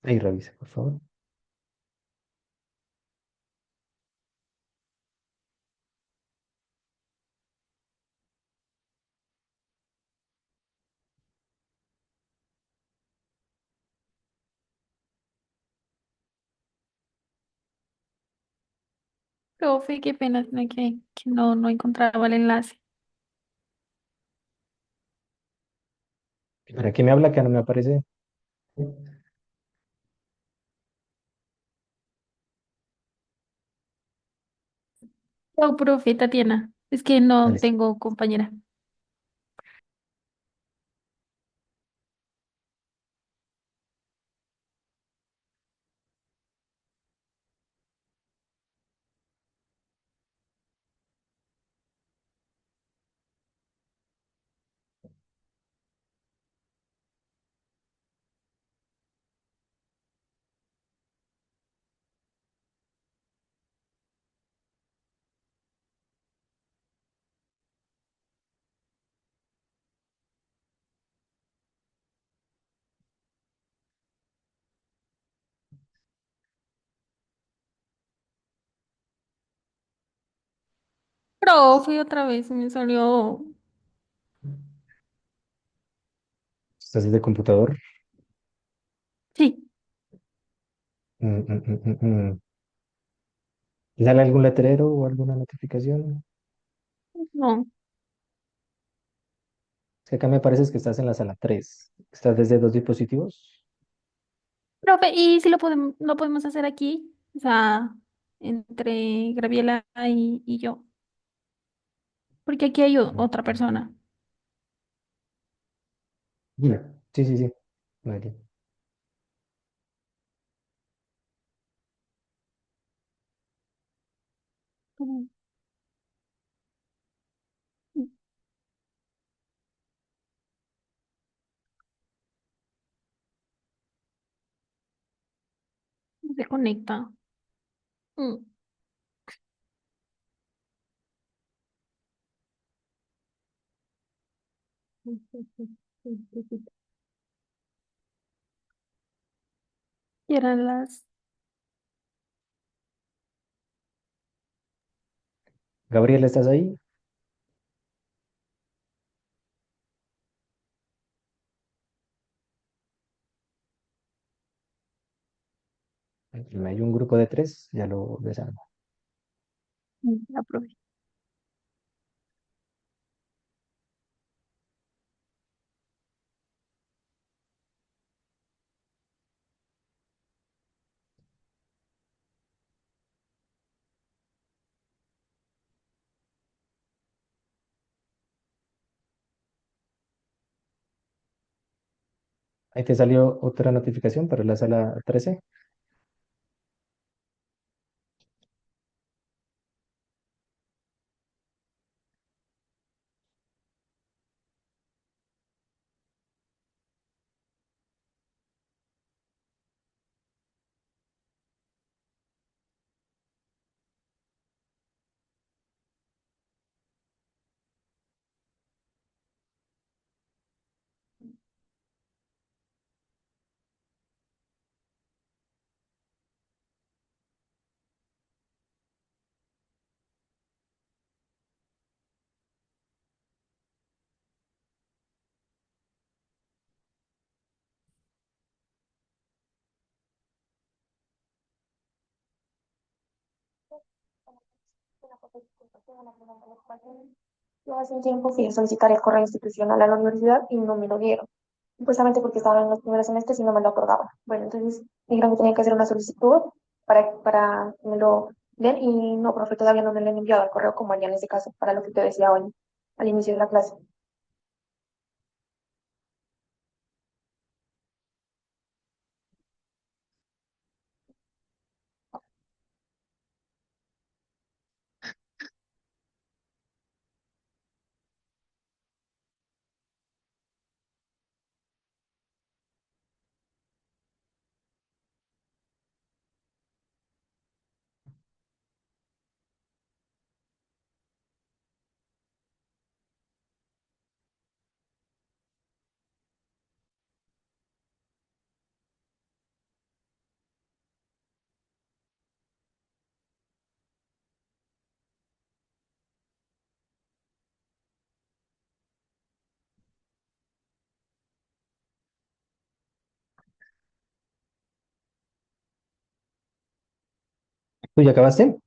Ahí revisa, por favor. Profe, qué pena que no encontraba el enlace. ¿Para qué me habla que no me aparece? Oh, profe, Tatiana, es que Ah, no listo. tengo compañera. Profe, otra vez me salió. ¿Estás desde computador? Sí, Mm, mm, mm, mm, mm. ¿Sale algún letrero o alguna notificación? no. Es que acá me parece que estás en la sala 3. ¿Estás desde dos dispositivos? Profe, ¿y si lo podemos hacer aquí? O sea, entre Graviela y yo. Porque aquí hay otra persona. Dime. Sí, sí, sí. Vale. ¿Cómo se conecta? Mm. Y eran las. Gabriel, ¿estás ahí? Hay un grupo de tres, ya lo desarmo. La profe. Ahí te salió otra notificación para la sala 13. Yo hace un tiempo fui a solicitar el correo institucional a la universidad y no me lo dieron, supuestamente porque estaba en los primeros semestres y no me lo otorgaban. Bueno, entonces me dijeron que tenía que hacer una solicitud para que me lo den y no, profe, todavía no me lo han enviado al correo como haría en ese caso, para lo que te decía hoy al inicio de la clase. ¿Tú ya acabaste?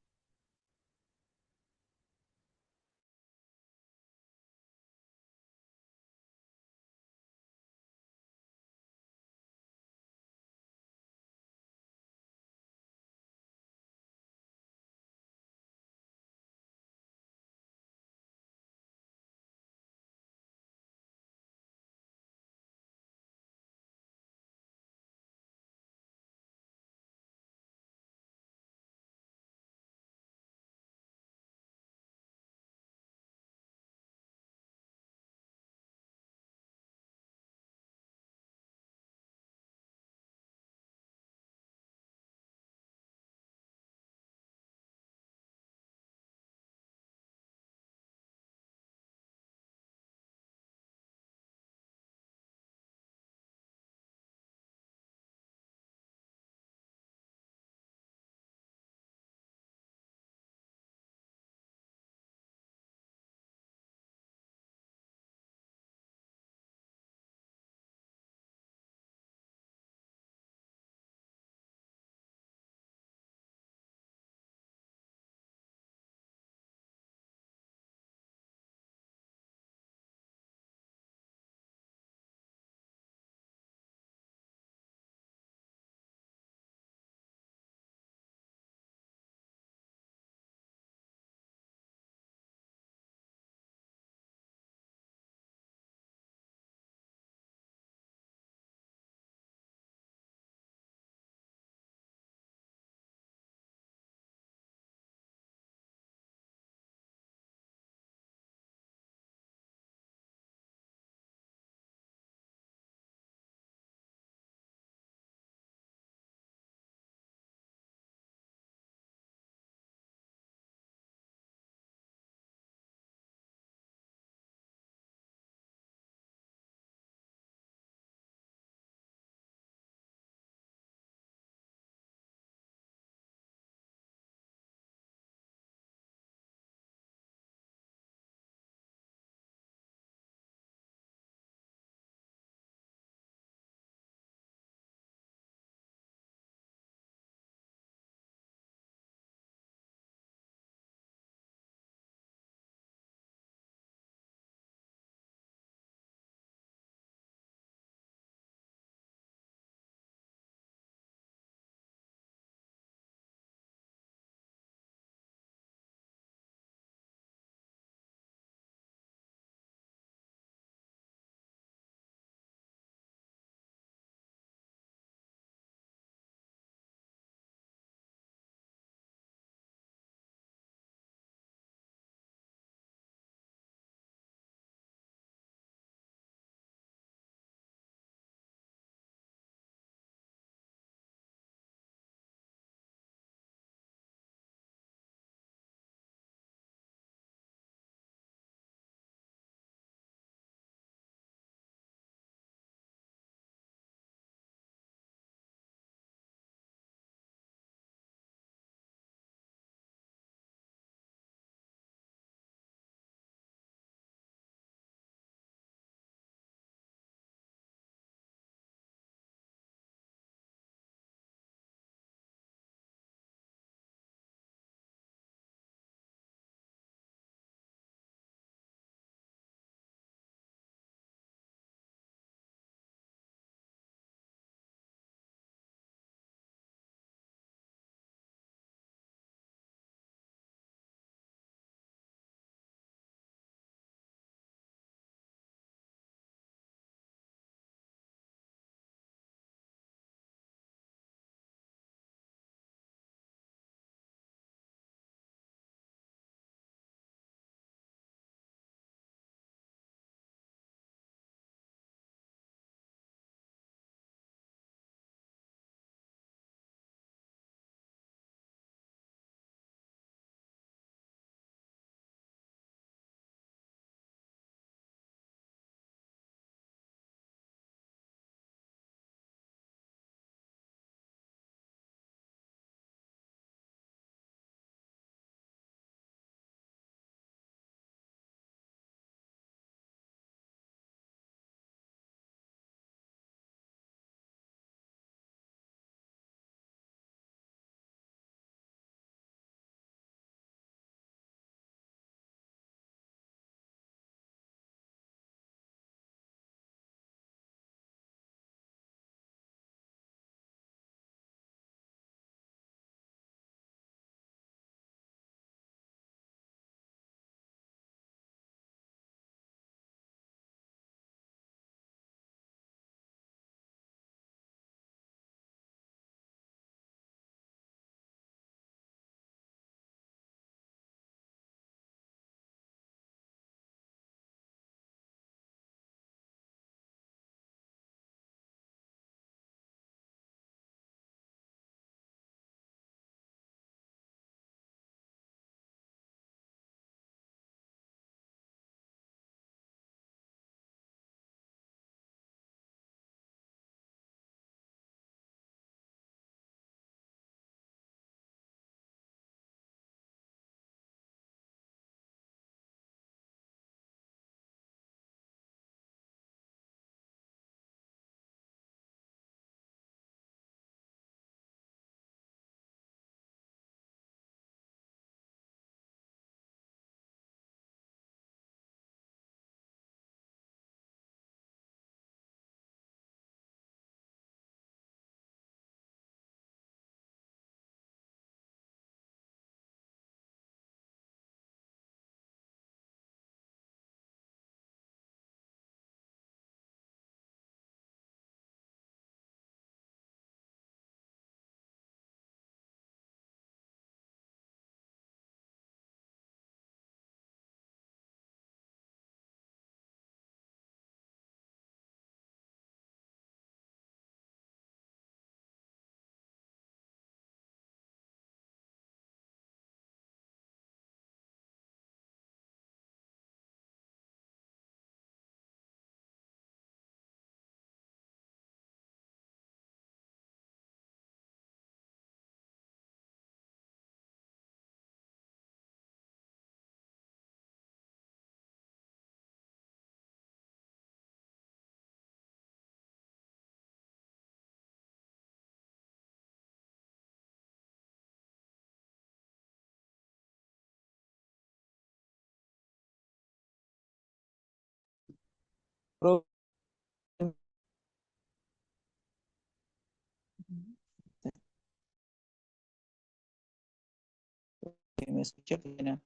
Profe, ¿me escucha? Qué pena.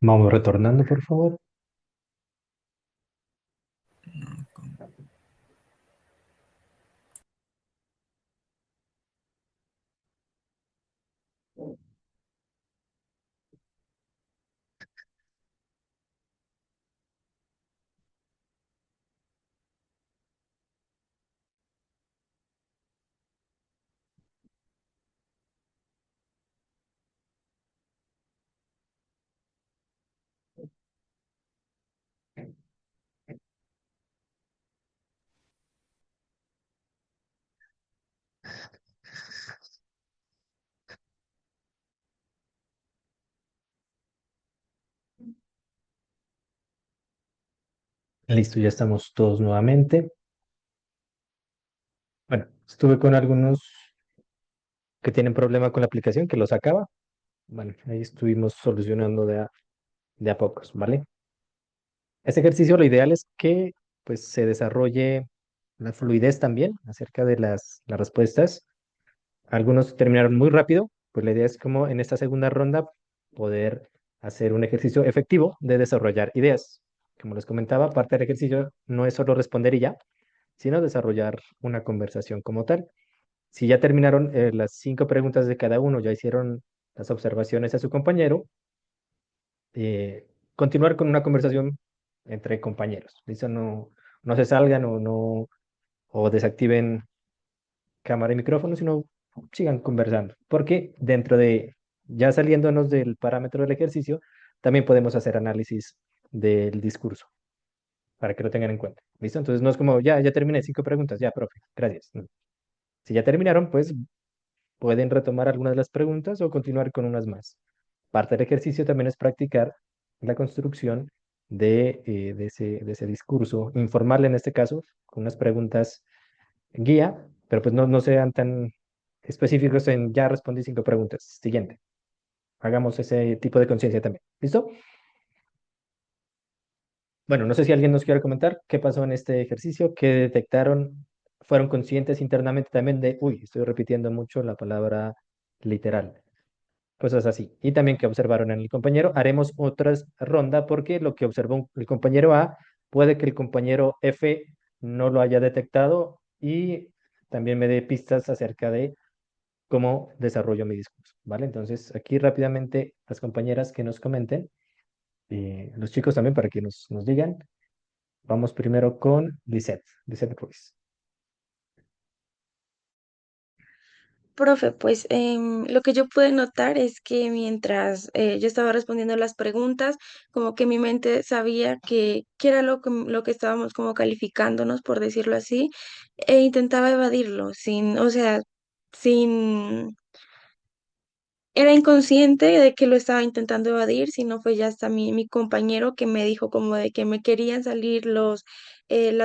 Vamos retornando, por favor. Listo, ya estamos todos nuevamente. Bueno, estuve con algunos que tienen problema con la aplicación, que lo sacaba. Bueno, ahí estuvimos solucionando de a pocos, ¿vale? Este ejercicio lo ideal es que pues se desarrolle la fluidez también acerca de las respuestas. Algunos terminaron muy rápido, pues la idea es como en esta segunda ronda poder hacer un ejercicio efectivo de desarrollar ideas. Como les comentaba, parte del ejercicio no es solo responder y ya, sino desarrollar una conversación como tal. Si ya terminaron las 5 preguntas de cada uno, ya hicieron las observaciones a su compañero, eh, continuar con una conversación entre compañeros. ¿Listo? No, no se salgan o desactiven cámara y micrófono, sino sigan conversando. Porque dentro de, ya saliéndonos del parámetro del ejercicio, también podemos hacer análisis del discurso, para que lo tengan en cuenta. ¿Listo? Entonces no es como, ya terminé 5 preguntas, ya, profe, gracias. No. Si ya terminaron, pues pueden retomar algunas de las preguntas o continuar con unas más. Parte del ejercicio también es practicar la construcción de ese discurso informal, en este caso, con unas preguntas guía, pero pues no sean tan específicos en ya respondí 5 preguntas. Siguiente. Hagamos ese tipo de conciencia también. ¿Listo? Bueno, no sé si alguien nos quiere comentar qué pasó en este ejercicio, qué detectaron, fueron conscientes internamente también de, uy, estoy repitiendo mucho la palabra literal. Cosas así. Y también que observaron en el compañero. Haremos otra ronda porque lo que observó el compañero A puede que el compañero F no lo haya detectado y también me dé pistas acerca de cómo desarrollo mi discurso, ¿vale? Entonces, aquí rápidamente las compañeras que nos comenten, los chicos también para que nos digan. Vamos primero con Lisette, Lisette Ruiz. Profe, pues lo que yo pude notar es que mientras yo estaba respondiendo las preguntas, como que mi mente sabía que era lo que estábamos como calificándonos, por decirlo así, e intentaba evadirlo, o sea, sin, era inconsciente de que lo estaba intentando evadir, sino fue ya hasta mi compañero que me dijo como de que me querían salir las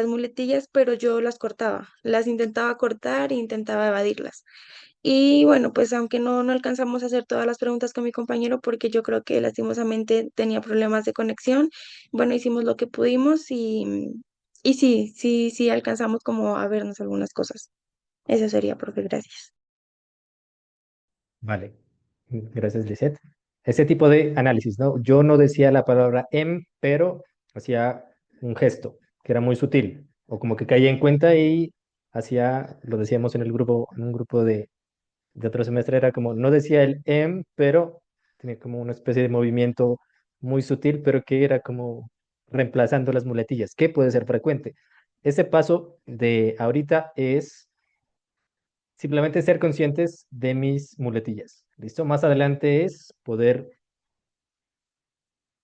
muletillas, pero yo las cortaba, las intentaba cortar e intentaba evadirlas. Y bueno, pues aunque no alcanzamos a hacer todas las preguntas con mi compañero porque yo creo que lastimosamente tenía problemas de conexión, bueno, hicimos lo que pudimos y sí alcanzamos como a vernos algunas cosas. Eso sería, profe, gracias. Vale, gracias, Lisette. Ese tipo de análisis, ¿no? Yo no decía la palabra pero hacía un gesto que era muy sutil, o como que caía en cuenta y hacía, lo decíamos en el grupo, en un grupo de otro semestre, era como, no decía el pero tenía como una especie de movimiento muy sutil, pero que era como reemplazando las muletillas, que puede ser frecuente. Ese paso de ahorita es simplemente ser conscientes de mis muletillas. ¿Listo? Más adelante es poder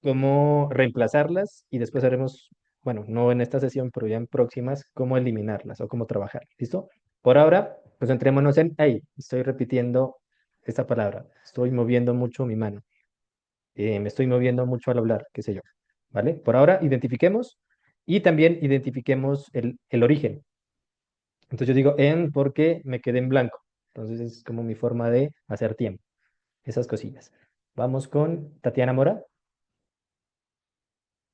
cómo reemplazarlas y después haremos, bueno, no en esta sesión, pero ya en próximas, cómo eliminarlas o cómo trabajar. ¿Listo? Por ahora, pues entrémonos en, hey, estoy repitiendo esta palabra, estoy moviendo mucho mi mano, me estoy moviendo mucho al hablar, qué sé yo. ¿Vale? Por ahora, identifiquemos y también identifiquemos el origen. Entonces yo digo en porque me quedé en blanco. Entonces es como mi forma de hacer tiempo. Esas cosillas. Vamos con Tatiana Mora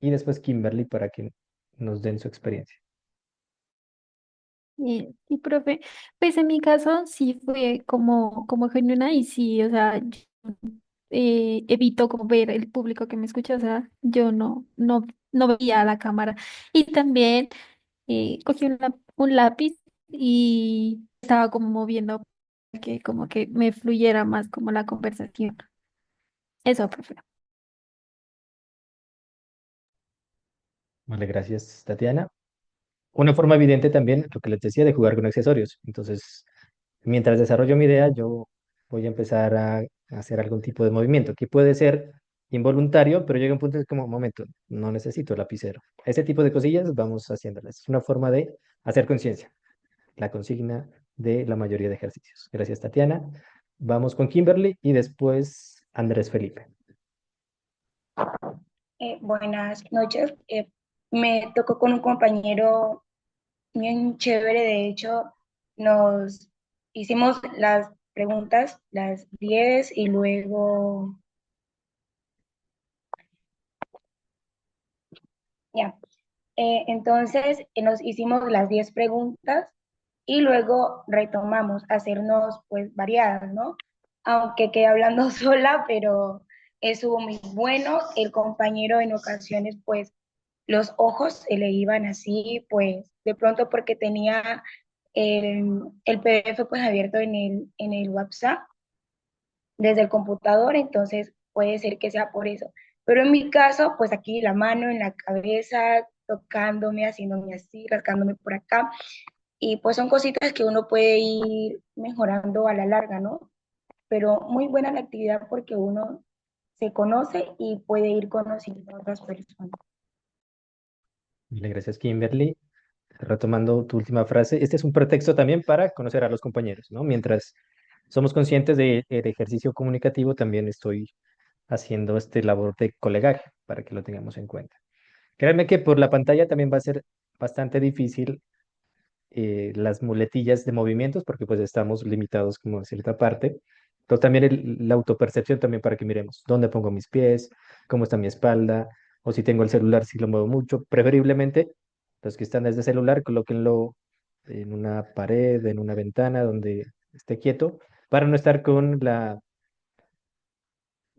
y después Kimberly para que nos den su experiencia. Sí, profe, pues en mi caso sí fue como genuina y sí, o sea, evito como ver el público que me escucha, o sea, yo no veía la cámara. Y también cogí un lápiz y estaba como moviendo para que como que me fluyera más como la conversación. Eso, profe. Vale, gracias, Tatiana. Una forma evidente también, lo que les decía, de jugar con accesorios. Entonces, mientras desarrollo mi idea, yo voy a empezar a hacer algún tipo de movimiento que puede ser involuntario, pero llega un punto en que como, momento, no necesito lapicero. Ese tipo de cosillas vamos haciéndolas. Es una forma de hacer conciencia, la consigna de la mayoría de ejercicios. Gracias, Tatiana. Vamos con Kimberly y después Andrés Felipe. Buenas noches. Me tocó con un compañero bien chévere. De hecho, nos hicimos las preguntas, las 10 y luego, ya. Entonces, nos hicimos las 10 preguntas y luego retomamos hacernos pues variadas, ¿no? Aunque quedé hablando sola, pero estuvo muy bueno. El compañero en ocasiones pues los ojos se le iban así, pues de pronto porque tenía el PDF pues abierto en el WhatsApp desde el computador, entonces puede ser que sea por eso. Pero en mi caso, pues aquí la mano en la cabeza, tocándome, haciéndome así, rascándome por acá, y pues son cositas que uno puede ir mejorando a la larga, ¿no? Pero muy buena la actividad porque uno se conoce y puede ir conociendo a otras personas. Vale, gracias, Kimberly. Retomando tu última frase, este es un pretexto también para conocer a los compañeros, ¿no? Mientras somos conscientes del ejercicio comunicativo, también estoy haciendo este labor de colegaje para que lo tengamos en cuenta. Créanme que por la pantalla también va a ser bastante difícil las muletillas de movimientos porque pues estamos limitados como a cierta parte, pero también la autopercepción también para que miremos dónde pongo mis pies, cómo está mi espalda, o si tengo el celular, si lo muevo mucho. Preferiblemente, los que están desde celular, colóquenlo en una pared, en una ventana donde esté quieto, para no estar con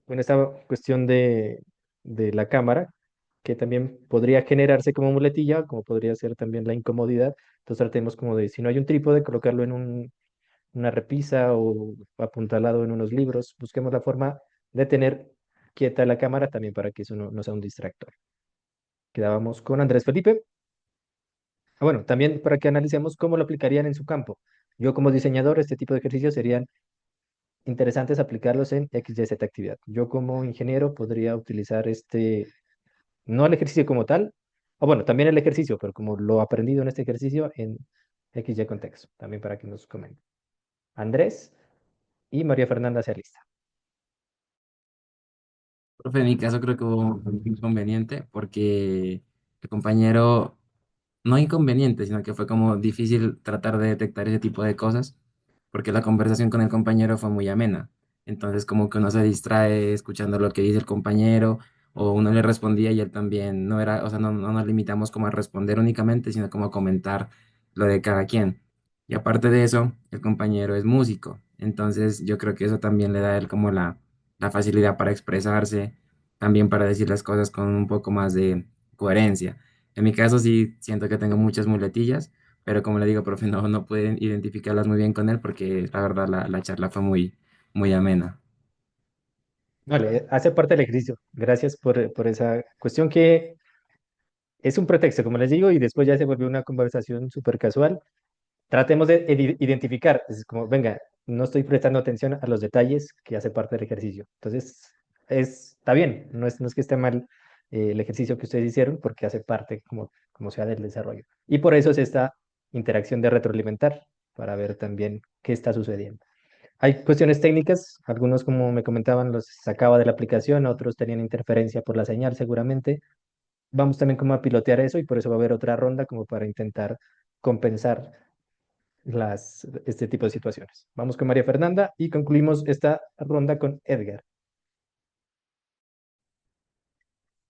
esta cuestión de la cámara, que también podría generarse como muletilla, como podría ser también la incomodidad. Entonces tratemos como de, si no hay un trípode, colocarlo en una repisa o apuntalado en unos libros. Busquemos la forma de tener quieta la cámara también para que eso no sea un distractor. Quedábamos con Andrés Felipe. Bueno, también para que analicemos cómo lo aplicarían en su campo. Yo como diseñador, este tipo de ejercicios serían interesantes aplicarlos en X, Y, Z actividad. Yo como ingeniero podría utilizar no el ejercicio como tal, o bueno, también el ejercicio, pero como lo aprendido en este ejercicio en X, Y contexto, también para que nos comenten. Andrés y María Fernanda se lista. Profe, en mi caso creo que hubo un inconveniente porque el compañero, no inconveniente, sino que fue como difícil tratar de detectar ese tipo de cosas porque la conversación con el compañero fue muy amena. Entonces como que uno se distrae escuchando lo que dice el compañero o uno le respondía y él también no era, o sea, no nos limitamos como a responder únicamente, sino como a comentar lo de cada quien. Y aparte de eso, el compañero es músico. Entonces yo creo que eso también le da a él como la facilidad para expresarse, también para decir las cosas con un poco más de coherencia. En mi caso sí siento que tengo muchas muletillas, pero como le digo, profe, no pueden identificarlas muy bien con él porque la verdad la charla fue muy amena. Vale, hace parte del ejercicio. Gracias por esa cuestión que es un pretexto, como les digo, y después ya se volvió una conversación súper casual. Tratemos de identificar, es como, venga, no estoy prestando atención a los detalles que hace parte del ejercicio. Entonces, está bien, no es que esté mal el ejercicio que ustedes hicieron, porque hace parte como sea del desarrollo. Y por eso es esta interacción de retroalimentar, para ver también qué está sucediendo. Hay cuestiones técnicas, algunos como me comentaban los sacaba de la aplicación, otros tenían interferencia por la señal seguramente. Vamos también como a pilotear eso y por eso va a haber otra ronda como para intentar compensar este tipo de situaciones. Vamos con María Fernanda y concluimos esta ronda con Edgar.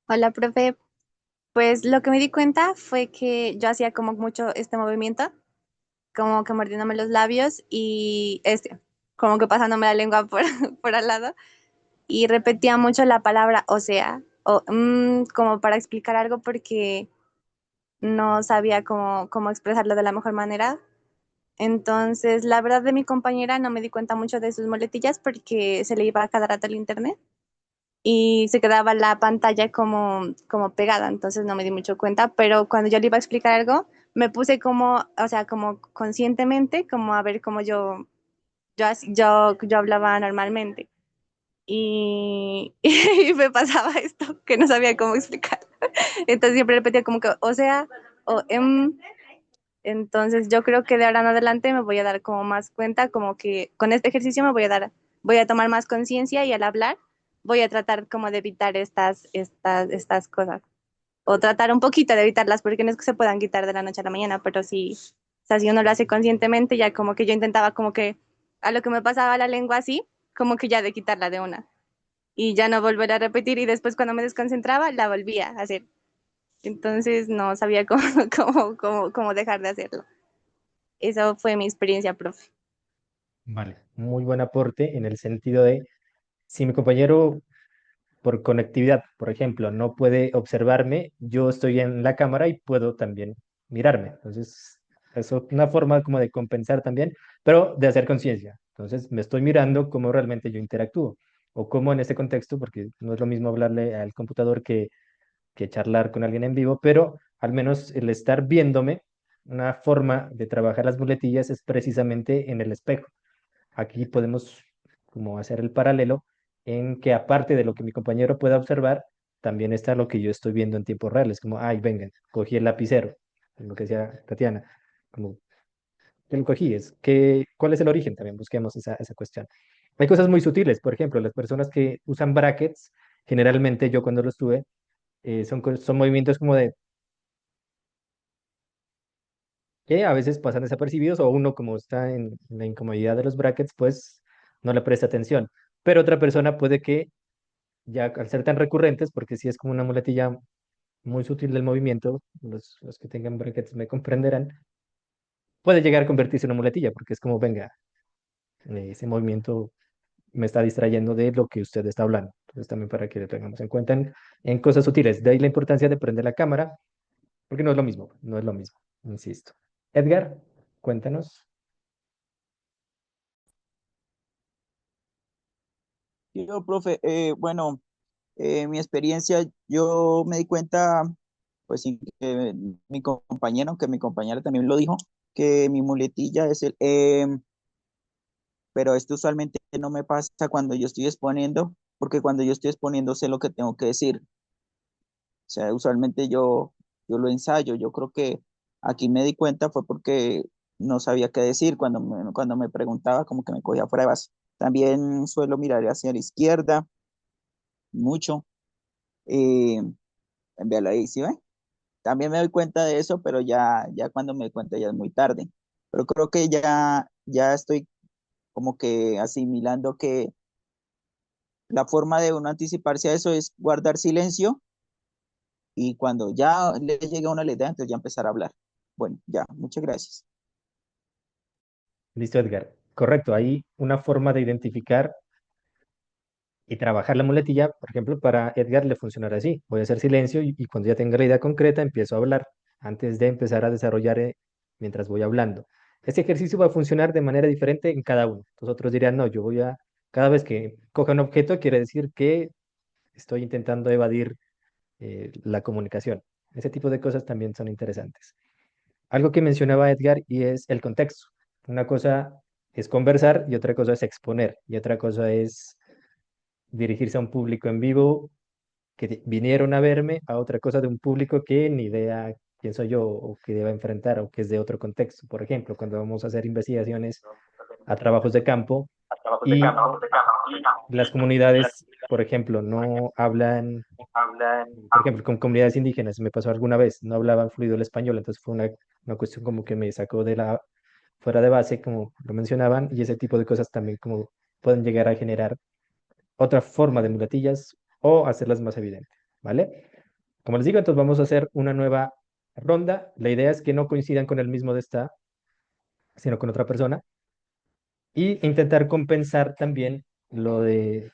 Hola, profe. Pues lo que me di cuenta fue que yo hacía como mucho este movimiento, como que mordiéndome los labios y como que pasándome la lengua por, por al lado. y repetía mucho la palabra o sea, o como para explicar algo porque no sabía cómo expresarlo de la mejor manera. Entonces, la verdad de mi compañera no me di cuenta mucho de sus muletillas porque se le iba a cada rato el internet y se quedaba la pantalla como pegada, entonces no me di mucho cuenta, pero cuando yo le iba a explicar algo, me puse como, o sea, como conscientemente, como a ver cómo yo hablaba normalmente. Y, y me pasaba esto, que no sabía cómo explicar. Entonces siempre repetía como que, o sea, o entonces yo creo que de ahora en adelante me voy a dar como más cuenta, como que con este ejercicio voy a tomar más conciencia y al hablar voy a tratar como de evitar estas cosas. O tratar un poquito de evitarlas, porque no es que se puedan quitar de la noche a la mañana, pero sí, o sea, si uno lo hace conscientemente, ya como que yo intentaba como que a lo que me pasaba la lengua así, como que ya de quitarla de una. Y ya no volver a repetir y después cuando me desconcentraba, la volvía a hacer. Entonces no sabía cómo, cómo dejar de hacerlo. Eso fue mi experiencia, profe. Vale, muy buen aporte en el sentido de si mi compañero por conectividad, por ejemplo, no puede observarme, yo estoy en la cámara y puedo también mirarme. Entonces, eso es una forma como de compensar también, pero de hacer conciencia. Entonces, me estoy mirando cómo realmente yo interactúo o cómo en este contexto, porque no es lo mismo hablarle al computador que charlar con alguien en vivo, pero al menos el estar viéndome, una forma de trabajar las muletillas es precisamente en el espejo. Aquí podemos como hacer el paralelo en que aparte de lo que mi compañero pueda observar, también está lo que yo estoy viendo en tiempo real. Es como, ay, vengan, cogí el lapicero, lo que decía Tatiana, como, ¿qué lo cogí? ¿Cuál es el origen? También busquemos esa cuestión. Hay cosas muy sutiles, por ejemplo, las personas que usan brackets, generalmente yo cuando los tuve, son movimientos como de que a veces pasan desapercibidos o uno como está en la incomodidad de los brackets, pues no le presta atención. Pero otra persona puede que ya al ser tan recurrentes, porque si es como una muletilla muy sutil del movimiento, los que tengan brackets me comprenderán, puede llegar a convertirse en una muletilla, porque es como, venga, ese movimiento me está distrayendo de lo que usted está hablando. Entonces también para que lo tengamos en cuenta en cosas sutiles. De ahí la importancia de prender la cámara, porque no es lo mismo, no es lo mismo, insisto. Edgar, cuéntanos. Yo, profe, bueno, mi experiencia, yo me di cuenta, pues sin que mi compañero, aunque mi compañera también lo dijo, que mi muletilla es el pero esto usualmente no me pasa cuando yo estoy exponiendo, porque cuando yo estoy exponiendo sé lo que tengo que decir. O sea, usualmente yo lo ensayo. Yo creo que aquí me di cuenta fue porque no sabía qué decir cuando me preguntaba, como que me cogía pruebas. También suelo mirar hacia la izquierda mucho. Eh, envíalo ahí, ¿sí ve? También me doy cuenta de eso, pero ya cuando me doy cuenta ya es muy tarde. Pero creo que ya estoy como que asimilando que la forma de uno anticiparse a eso es guardar silencio y cuando ya le llegue a uno la idea, entonces ya empezar a hablar. Bueno, ya, muchas gracias. Listo, Edgar. Correcto, hay una forma de identificar y trabajar la muletilla, por ejemplo, para Edgar le funcionará así. Voy a hacer silencio y cuando ya tenga la idea concreta empiezo a hablar antes de empezar a desarrollar mientras voy hablando. Este ejercicio va a funcionar de manera diferente en cada uno. Los otros dirían, no, cada vez que coja un objeto, quiere decir que estoy intentando evadir la comunicación. Ese tipo de cosas también son interesantes. Algo que mencionaba Edgar y es el contexto. Una cosa es conversar y otra cosa es exponer y otra cosa es dirigirse a un público en vivo que vinieron a verme, a otra cosa de un público que ni idea quién soy yo o que deba enfrentar o que es de otro contexto. Por ejemplo, cuando vamos a hacer investigaciones a trabajos de campo y las comunidades, por ejemplo, no hablan, por ejemplo, con comunidades indígenas, me pasó alguna vez, no hablaban fluido el español, entonces fue una cuestión como que me sacó fuera de base, como lo mencionaban, y ese tipo de cosas también como pueden llegar a generar otra forma de muletillas o hacerlas más evidentes, ¿vale? Como les digo, entonces vamos a hacer una nueva ronda. La idea es que no coincidan con el mismo de esta, sino con otra persona. Y intentar compensar también lo de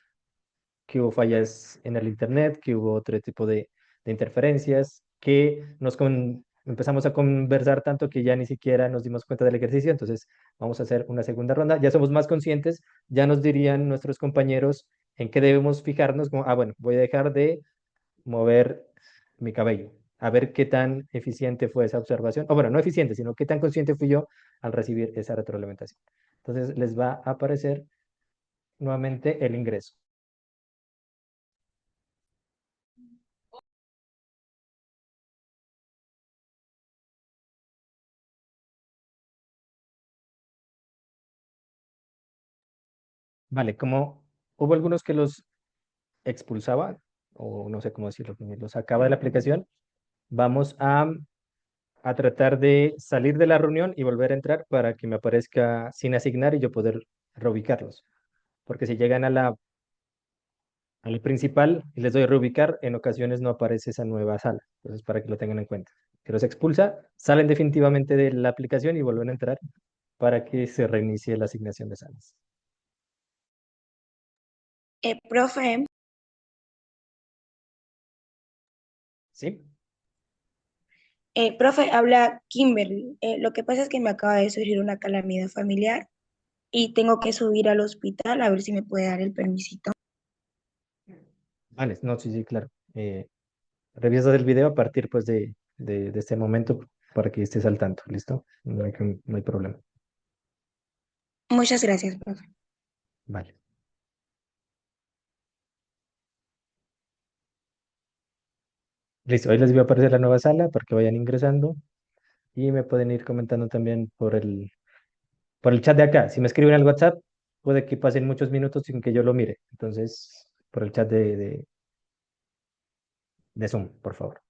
que hubo fallas en el internet, que hubo otro tipo de interferencias, que empezamos a conversar tanto que ya ni siquiera nos dimos cuenta del ejercicio. Entonces vamos a hacer una segunda ronda. Ya somos más conscientes, ya nos dirían nuestros compañeros en qué debemos fijarnos, como, bueno, voy a dejar de mover mi cabello, a ver qué tan eficiente fue esa observación, o bueno, no eficiente, sino qué tan consciente fui yo al recibir esa retroalimentación. Entonces les va a aparecer nuevamente el ingreso. Vale, como hubo algunos que los expulsaba, o no sé cómo decirlo, que los sacaba de la aplicación, vamos a tratar de salir de la reunión y volver a entrar para que me aparezca sin asignar y yo poder reubicarlos. Porque si llegan al principal y les doy a reubicar, en ocasiones no aparece esa nueva sala. Entonces, para que lo tengan en cuenta. Que los expulsa, salen definitivamente de la aplicación y vuelven a entrar para que se reinicie la asignación de salas. Profe, ¿Sí? profe, habla Kimberly. Lo que pasa es que me acaba de surgir una calamidad familiar y tengo que subir al hospital a ver si me puede dar el permisito. Vale, no, sí, sí, claro. Revisas el video a partir pues de este momento para que estés al tanto, ¿listo? No hay problema. Muchas gracias, profe. Vale. Listo, ahí les voy a aparecer la nueva sala para que vayan ingresando y me pueden ir comentando también por el chat de acá. Si me escriben al WhatsApp, puede que pasen muchos minutos sin que yo lo mire. Entonces, por el chat de Zoom, por favor.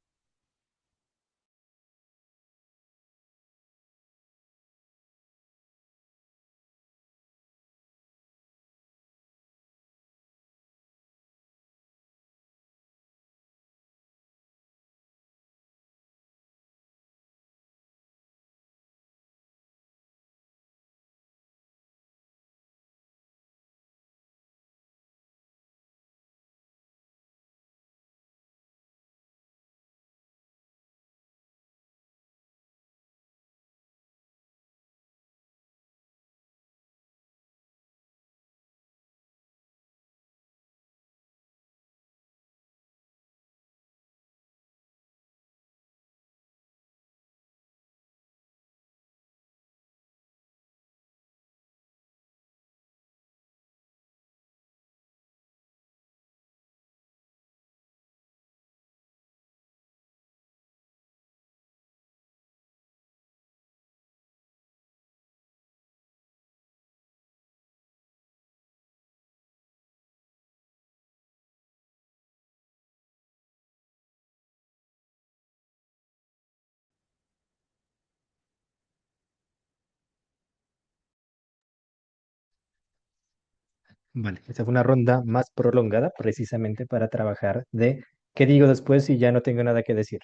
Vale, esta fue una ronda más prolongada precisamente para trabajar de qué digo después si ya no tengo nada que decir,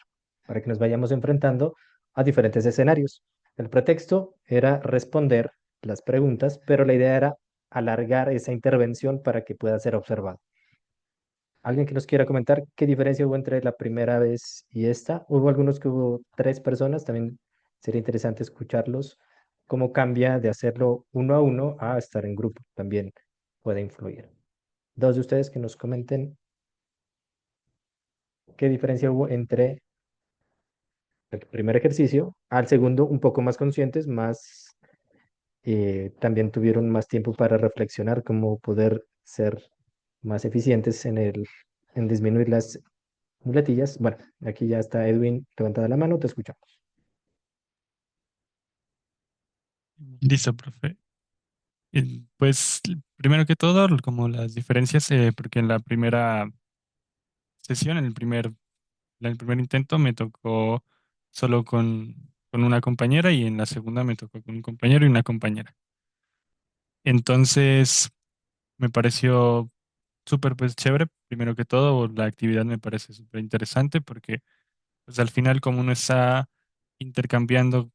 para que nos vayamos enfrentando a diferentes escenarios. El pretexto era responder las preguntas, pero la idea era alargar esa intervención para que pueda ser observado. ¿Alguien que nos quiera comentar qué diferencia hubo entre la primera vez y esta? Hubo algunos que hubo 3 personas, también sería interesante escucharlos. Cómo cambia de hacerlo uno a uno a estar en grupo, también puede influir. Dos de ustedes que nos comenten qué diferencia hubo entre el primer ejercicio al segundo, un poco más conscientes, también tuvieron más tiempo para reflexionar cómo poder ser más eficientes en disminuir las muletillas. Bueno, aquí ya está Edwin levantada la mano, te escuchamos. Listo, profe. Pues primero que todo, como las diferencias, porque en la primera sesión, en el primer intento me tocó solo con una compañera y en la segunda me tocó con un compañero y una compañera. Entonces me pareció súper pues chévere, primero que todo, la actividad me parece súper interesante porque pues al final como uno está intercambiando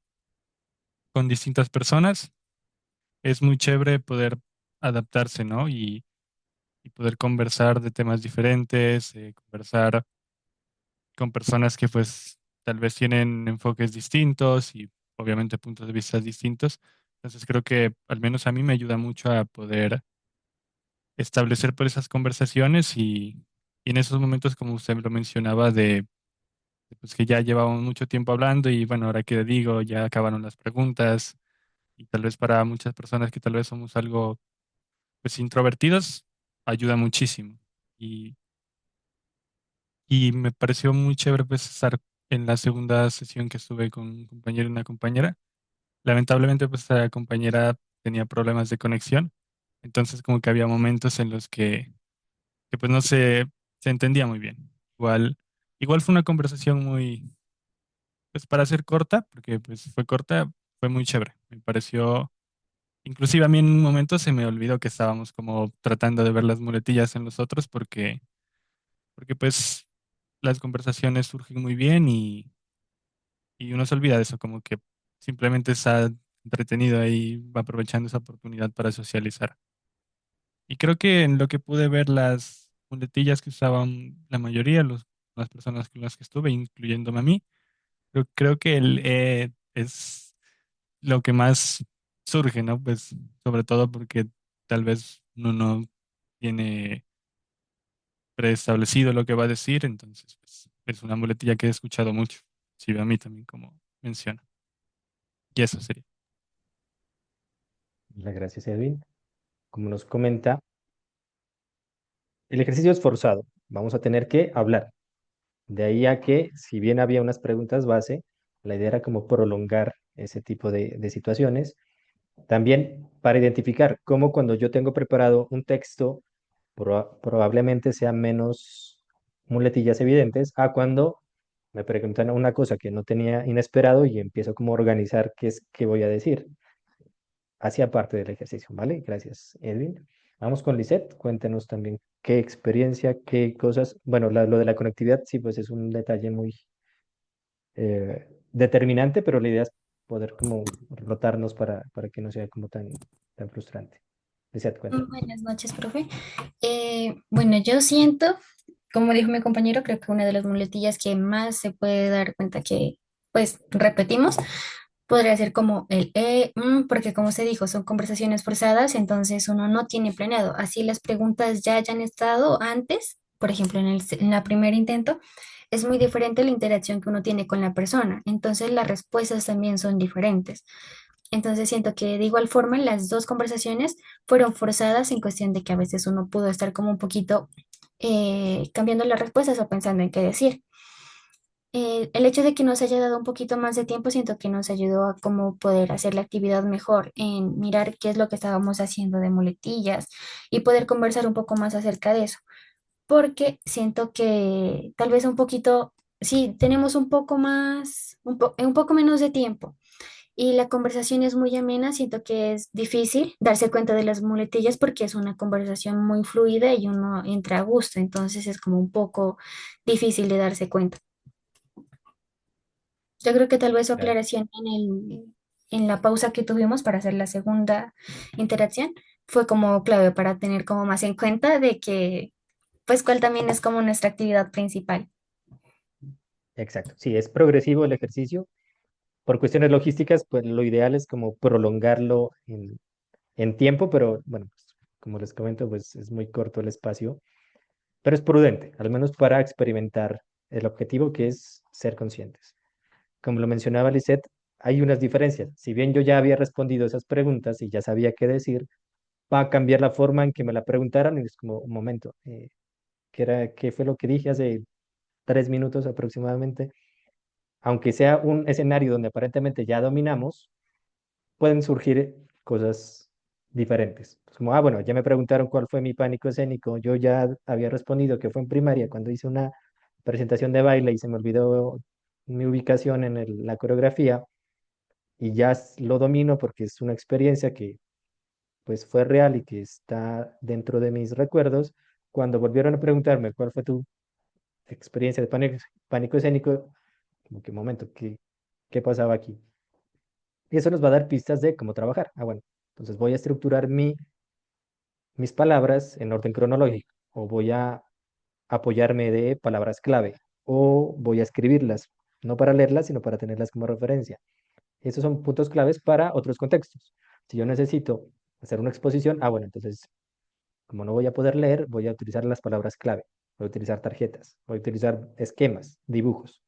con distintas personas, es muy chévere poder adaptarse, ¿no? Y y poder conversar de temas diferentes, conversar con personas que pues tal vez tienen enfoques distintos y obviamente puntos de vista distintos. Entonces creo que al menos a mí me ayuda mucho a poder establecer por esas conversaciones y en esos momentos, como usted lo mencionaba, pues que ya llevamos mucho tiempo hablando y bueno, ahora que digo, ya acabaron las preguntas y tal vez para muchas personas que tal vez somos algo pues introvertidos, ayuda muchísimo. Y, y me pareció muy chévere pues estar en la segunda sesión que estuve con un compañero y una compañera. Lamentablemente pues la compañera tenía problemas de conexión, entonces como que había momentos en los que pues no se entendía muy bien. Igual fue una conversación muy, pues para ser corta, porque pues fue corta, fue muy chévere. Me pareció, inclusive a mí en un momento se me olvidó que estábamos como tratando de ver las muletillas en los otros, porque pues las conversaciones surgen muy bien y uno se olvida de eso, como que simplemente está entretenido ahí, va aprovechando esa oportunidad para socializar. Y creo que en lo que pude ver las muletillas que usaban la mayoría, las personas con las que estuve, incluyéndome a mí, creo que el es lo que más surge, ¿no? Pues sobre todo porque tal vez uno no tiene preestablecido lo que va a decir, entonces pues, es una muletilla que he escuchado mucho. Sí, a mí también, como menciona. Y eso sería. Muchas gracias, Edwin. Como nos comenta, el ejercicio es forzado. Vamos a tener que hablar. De ahí a que, si bien había unas preguntas base, la idea era como prolongar ese tipo de situaciones. También para identificar cómo cuando yo tengo preparado un texto, probablemente sean menos muletillas evidentes a cuando me preguntan una cosa que no tenía inesperado y empiezo como a organizar qué es que voy a decir. Hacía parte del ejercicio, ¿vale? Gracias, Edwin. Vamos con Lisette. Cuéntenos también qué experiencia, qué cosas. Bueno, lo de la conectividad, sí, pues es un detalle muy determinante, pero la idea es poder como rotarnos para que no sea como tan frustrante. Lisette, cuéntanos. Buenas noches, profe. Bueno, yo siento, como dijo mi compañero, creo que una de las muletillas que más se puede dar cuenta que, pues, repetimos, podría ser como el porque como se dijo, son conversaciones forzadas, entonces uno no tiene planeado. Así las preguntas ya hayan estado antes, por ejemplo, en la primer intento, es muy diferente la interacción que uno tiene con la persona, entonces las respuestas también son diferentes. Entonces siento que de igual forma las dos conversaciones fueron forzadas en cuestión de que a veces uno pudo estar como un poquito cambiando las respuestas o pensando en qué decir. El hecho de que nos haya dado un poquito más de tiempo, siento que nos ayudó a cómo poder hacer la actividad mejor, en mirar qué es lo que estábamos haciendo de muletillas y poder conversar un poco más acerca de eso, porque siento que tal vez un poquito, sí, tenemos un poco más, un poco menos de tiempo y la conversación es muy amena, siento que es difícil darse cuenta de las muletillas porque es una conversación muy fluida y uno entra a gusto, entonces es como un poco difícil de darse cuenta. Yo creo que tal vez su Gracias. aclaración en la pausa que tuvimos para hacer la segunda interacción fue como clave para tener como más en cuenta de que, pues, cuál también es como nuestra actividad principal. Exacto. Sí, es progresivo el ejercicio. Por cuestiones logísticas, pues lo ideal es como prolongarlo en tiempo, pero bueno, pues, como les comento, pues es muy corto el espacio, pero es prudente, al menos para experimentar el objetivo que es ser conscientes. Como lo mencionaba Lisette, hay unas diferencias. Si bien yo ya había respondido esas preguntas y ya sabía qué decir, va a cambiar la forma en que me la preguntaran y es como un momento, ¿qué fue lo que dije hace 3 minutos aproximadamente? Aunque sea un escenario donde aparentemente ya dominamos, pueden surgir cosas diferentes. Es como, bueno, ya me preguntaron cuál fue mi pánico escénico, yo ya había respondido que fue en primaria cuando hice una presentación de baile y se me olvidó mi ubicación en la coreografía y ya lo domino porque es una experiencia que pues fue real y que está dentro de mis recuerdos. Cuando volvieron a preguntarme cuál fue tu experiencia de pánico escénico, como que momento, ¿qué pasaba aquí? Y eso nos va a dar pistas de cómo trabajar. Bueno, entonces voy a estructurar mi mis palabras en orden cronológico, o voy a apoyarme de palabras clave, o voy a escribirlas, no para leerlas, sino para tenerlas como referencia. Esos son puntos claves para otros contextos. Si yo necesito hacer una exposición, bueno, entonces, como no voy a poder leer, voy a utilizar las palabras clave, voy a utilizar tarjetas, voy a utilizar esquemas, dibujos,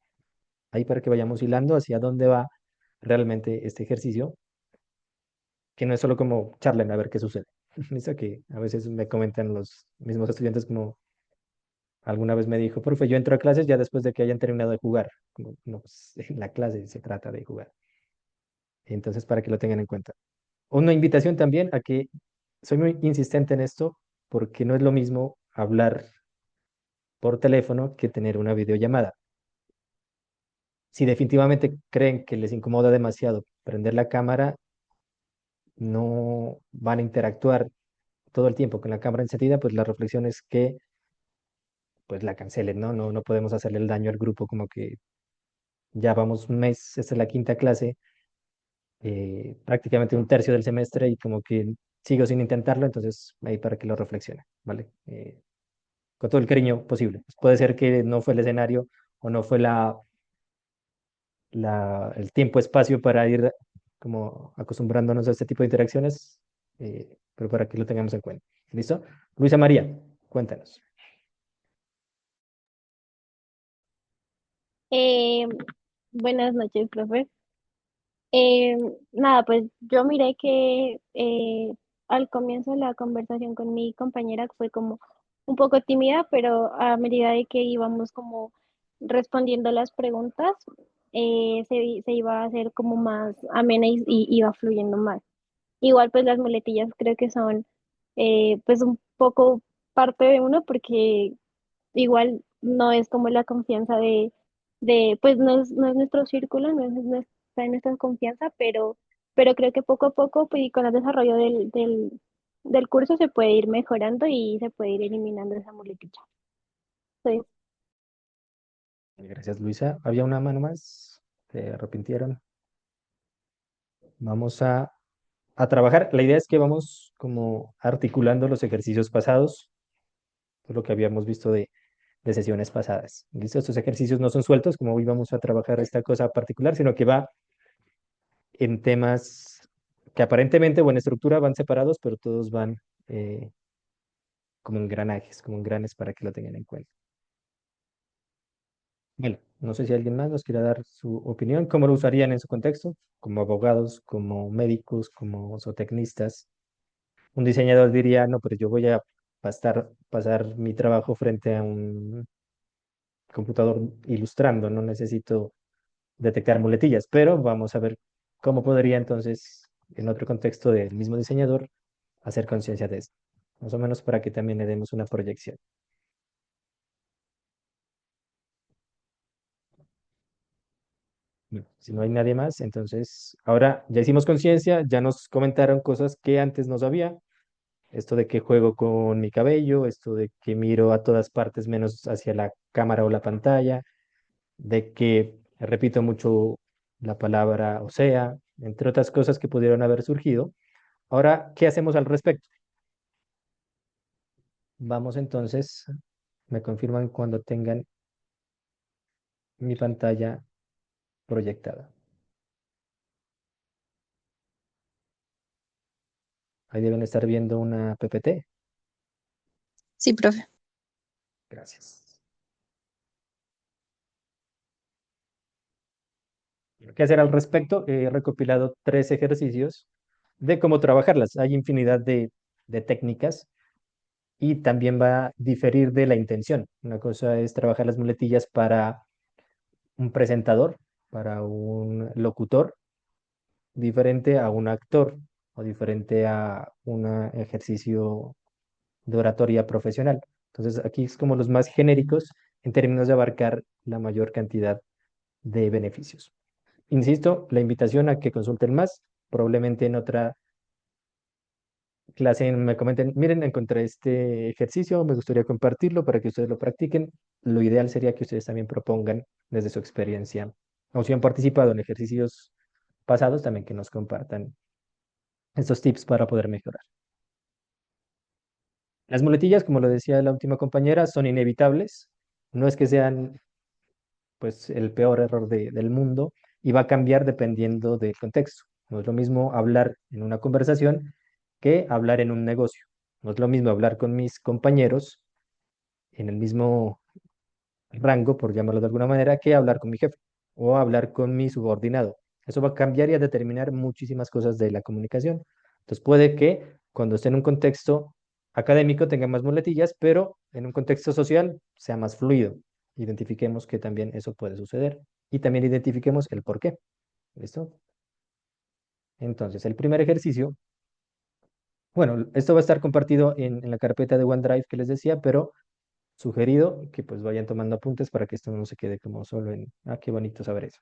ahí para que vayamos hilando hacia dónde va realmente este ejercicio, que no es solo como charlen a ver qué sucede. Listo, que a veces me comentan los mismos estudiantes como alguna vez me dijo, profe, yo entro a clases ya después de que hayan terminado de jugar. Como, no, pues, en la clase se trata de jugar. Entonces, para que lo tengan en cuenta. Una invitación también a que soy muy insistente en esto porque no es lo mismo hablar por teléfono que tener una videollamada. Si definitivamente creen que les incomoda demasiado prender la cámara, no van a interactuar todo el tiempo con la cámara encendida, pues la reflexión es que pues la cancelen, ¿no? No podemos hacerle el daño al grupo como que ya vamos un mes, esta es la quinta clase, prácticamente un tercio del semestre y como que sigo sin intentarlo, entonces ahí para que lo reflexione, ¿vale? Con todo el cariño posible. Pues puede ser que no fue el escenario o no fue el tiempo-espacio para ir como acostumbrándonos a este tipo de interacciones, pero para que lo tengamos en cuenta. ¿Listo? Luisa María, cuéntanos. Eh, Buenas noches, profe. Nada, pues yo miré que al comienzo de la conversación con mi compañera fue como un poco tímida, pero a medida de que íbamos como respondiendo las preguntas, se iba a hacer como más amena y iba fluyendo más. Igual pues las muletillas creo que son pues un poco parte de uno porque igual no es como la confianza pues no es nuestro círculo, no está en nuestra confianza, pero creo que poco a poco, pues y con el desarrollo del curso se puede ir mejorando y se puede ir eliminando esa muletilla. Entonces, Gracias, Luisa. ¿Había una mano más? ¿Se arrepintieron? Vamos a trabajar. La idea es que vamos como articulando los ejercicios pasados, lo que habíamos visto de sesiones pasadas. ¿Listo? Estos ejercicios no son sueltos, como hoy vamos a trabajar esta cosa particular, sino que va en temas que aparentemente o en estructura van separados, pero todos van eh, como engranajes, como engranes para que lo tengan en cuenta. Bueno, no sé si alguien más nos quiera dar su opinión, cómo lo usarían en su contexto, como abogados, como médicos, como zootecnistas. Un diseñador diría, no, pero yo voy a pasar mi trabajo frente a un computador ilustrando, no necesito detectar muletillas, pero vamos a ver cómo podría entonces, en otro contexto del mismo diseñador, hacer conciencia de esto, más o menos para que también le demos una proyección. Bueno, si no hay nadie más, entonces ahora ya hicimos conciencia, ya nos comentaron cosas que antes no sabía, esto de que juego con mi cabello, esto de que miro a todas partes menos hacia la cámara o la pantalla, de que repito mucho la palabra o sea, entre otras cosas que pudieron haber surgido. Ahora, ¿qué hacemos al respecto? Vamos entonces, me confirman cuando tengan mi pantalla proyectada. Ahí deben estar viendo una PPT. Sí, profe. Gracias. ¿Qué hacer al respecto? He recopilado 3 ejercicios de cómo trabajarlas. Hay infinidad de técnicas y también va a diferir de la intención. Una cosa es trabajar las muletillas para un presentador, para un locutor, diferente a un actor o diferente a un ejercicio de oratoria profesional. Entonces, aquí es como los más genéricos en términos de abarcar la mayor cantidad de beneficios. Insisto, la invitación a que consulten más, probablemente en otra clase me comenten, miren, encontré este ejercicio, me gustaría compartirlo para que ustedes lo practiquen. Lo ideal sería que ustedes también propongan desde su experiencia, o si han participado en ejercicios pasados, también que nos compartan estos tips para poder mejorar. Las muletillas, como lo decía la última compañera, son inevitables. No es que sean pues el peor error del mundo y va a cambiar dependiendo del contexto. No es lo mismo hablar en una conversación que hablar en un negocio. No es lo mismo hablar con mis compañeros en el mismo rango, por llamarlo de alguna manera, que hablar con mi jefe o hablar con mi subordinado. Eso va a cambiar y a determinar muchísimas cosas de la comunicación. Entonces puede que cuando esté en un contexto académico tenga más muletillas, pero en un contexto social sea más fluido. Identifiquemos que también eso puede suceder y también identifiquemos el por qué. ¿Listo? Entonces, el primer ejercicio, bueno, esto va a estar compartido en la carpeta de OneDrive que les decía, pero sugerido que pues vayan tomando apuntes para que esto no se quede como solo en, ah, qué bonito saber eso.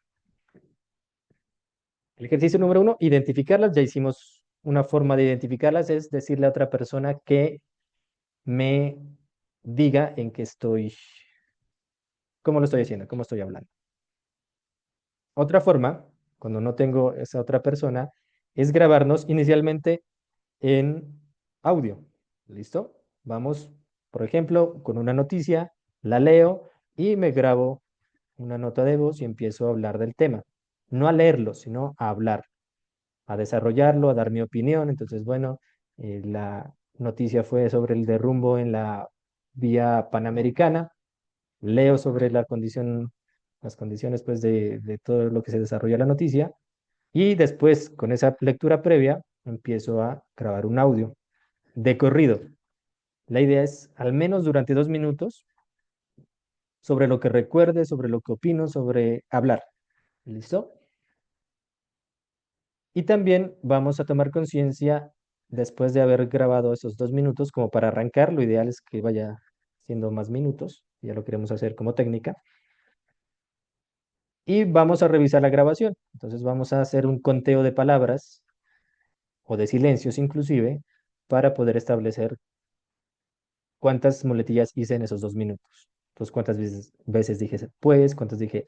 El ejercicio número uno, identificarlas. Ya hicimos una forma de identificarlas, es decirle a otra persona que me diga en qué estoy, cómo lo estoy haciendo, cómo estoy hablando. Otra forma, cuando no tengo esa otra persona, es grabarnos inicialmente en audio. ¿Listo? Vamos, por ejemplo, con una noticia, la leo y me grabo una nota de voz y empiezo a hablar del tema. No a leerlo, sino a hablar, a desarrollarlo, a dar mi opinión. Entonces, bueno, la noticia fue sobre el derrumbo en la vía panamericana. Leo sobre la condición, las condiciones pues de todo lo que se desarrolla en la noticia y después con esa lectura previa empiezo a grabar un audio de corrido. La idea es al menos durante 2 minutos sobre lo que recuerde, sobre lo que opino, sobre hablar. ¿Listo? Y también vamos a tomar conciencia después de haber grabado esos 2 minutos, como para arrancar, lo ideal es que vaya siendo más minutos, ya lo queremos hacer como técnica, y vamos a revisar la grabación. Entonces vamos a hacer un conteo de palabras o de silencios inclusive para poder establecer cuántas muletillas hice en esos 2 minutos. Entonces, cuántas veces dije pues, cuántas dije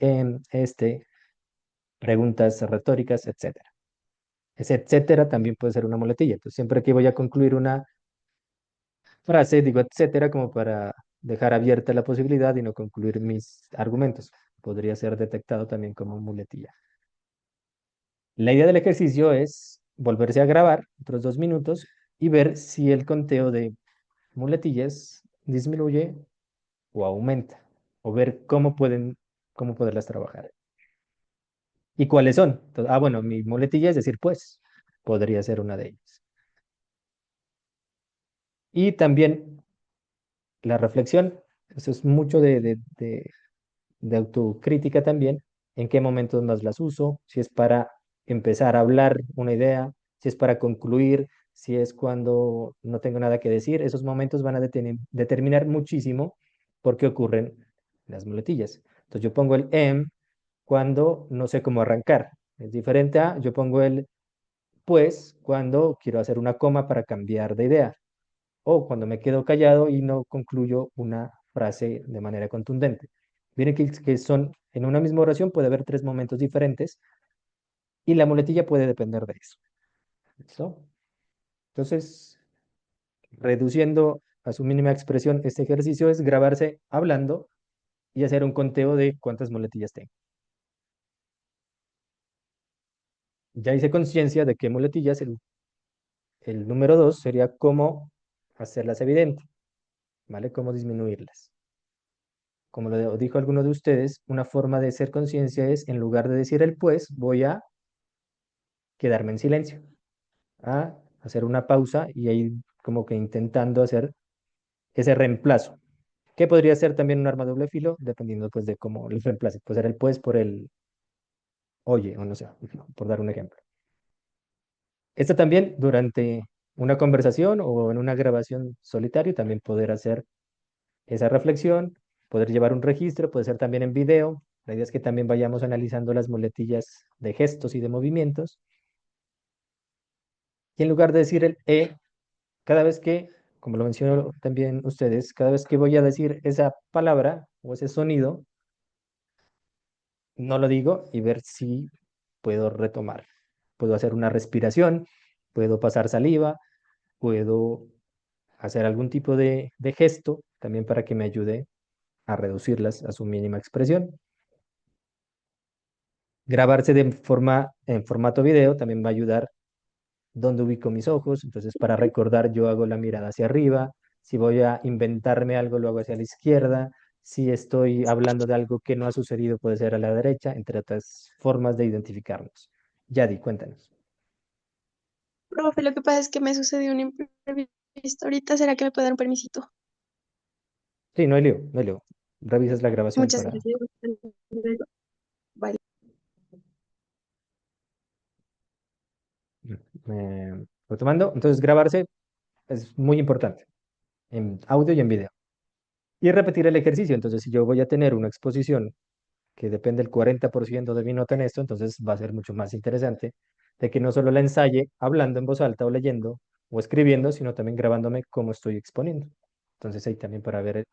preguntas retóricas, etcétera. Ese etcétera también puede ser una muletilla. Entonces, siempre que voy a concluir una frase, digo etcétera como para dejar abierta la posibilidad y no concluir mis argumentos. Podría ser detectado también como muletilla. La idea del ejercicio es volverse a grabar otros 2 minutos y ver si el conteo de muletillas disminuye o aumenta, o ver cómo poderlas trabajar. ¿Y cuáles son? Entonces, bueno, mi muletilla es decir, pues, podría ser una de ellas. Y también la reflexión, eso es mucho de autocrítica también, en qué momentos más las uso, si es para empezar a hablar una idea, si es para concluir, si es cuando no tengo nada que decir, esos momentos van a determinar muchísimo por qué ocurren las muletillas. Entonces yo pongo el cuando no sé cómo arrancar. Es diferente a yo pongo el pues cuando quiero hacer una coma para cambiar de idea o cuando me quedo callado y no concluyo una frase de manera contundente. Miren que son, en una misma oración puede haber 3 momentos diferentes y la muletilla puede depender de eso. ¿Listo? Entonces, reduciendo a su mínima expresión, este ejercicio es grabarse hablando y hacer un conteo de cuántas muletillas tengo. Ya hice conciencia de qué muletillas, el número 2 sería cómo hacerlas evidentes, ¿vale? Cómo disminuirlas. Como lo dijo alguno de ustedes, una forma de ser conciencia es, en lugar de decir el pues, voy a quedarme en silencio, a hacer una pausa y ahí como que intentando hacer ese reemplazo, que podría ser también un arma de doble filo, dependiendo pues de cómo lo reemplace. Puede ser el pues por el oye, o no sé, por dar un ejemplo. Esto también durante una conversación o en una grabación solitario, también poder hacer esa reflexión, poder llevar un registro, puede ser también en video. La idea es que también vayamos analizando las muletillas de gestos y de movimientos. Y en lugar de decir el cada vez que, como lo mencionó también ustedes, cada vez que voy a decir esa palabra o ese sonido, no lo digo y ver si puedo retomar. Puedo hacer una respiración, puedo pasar saliva, puedo hacer algún tipo de gesto también para que me ayude a reducirlas a su mínima expresión. Grabarse en formato video también va a ayudar dónde ubico mis ojos. Entonces, para recordar, yo hago la mirada hacia arriba. Si voy a inventarme algo, lo hago hacia la izquierda. Si estoy hablando de algo que no ha sucedido, puede ser a la derecha, entre otras formas de identificarnos. Yadi, cuéntanos. Profe, lo que pasa es que me sucedió un imprevisto ahorita. ¿Será que me puede dar un permisito? Sí, no hay lío, no hay lío. Revisas la grabación Muchas para... gracias. Bye. Retomando, entonces grabarse es muy importante en audio y en video. Y repetir el ejercicio. Entonces, si yo voy a tener una exposición que depende del 40% de mi nota en esto, entonces va a ser mucho más interesante de que no solo la ensaye hablando en voz alta o leyendo o escribiendo, sino también grabándome cómo estoy exponiendo. Entonces ahí también para ver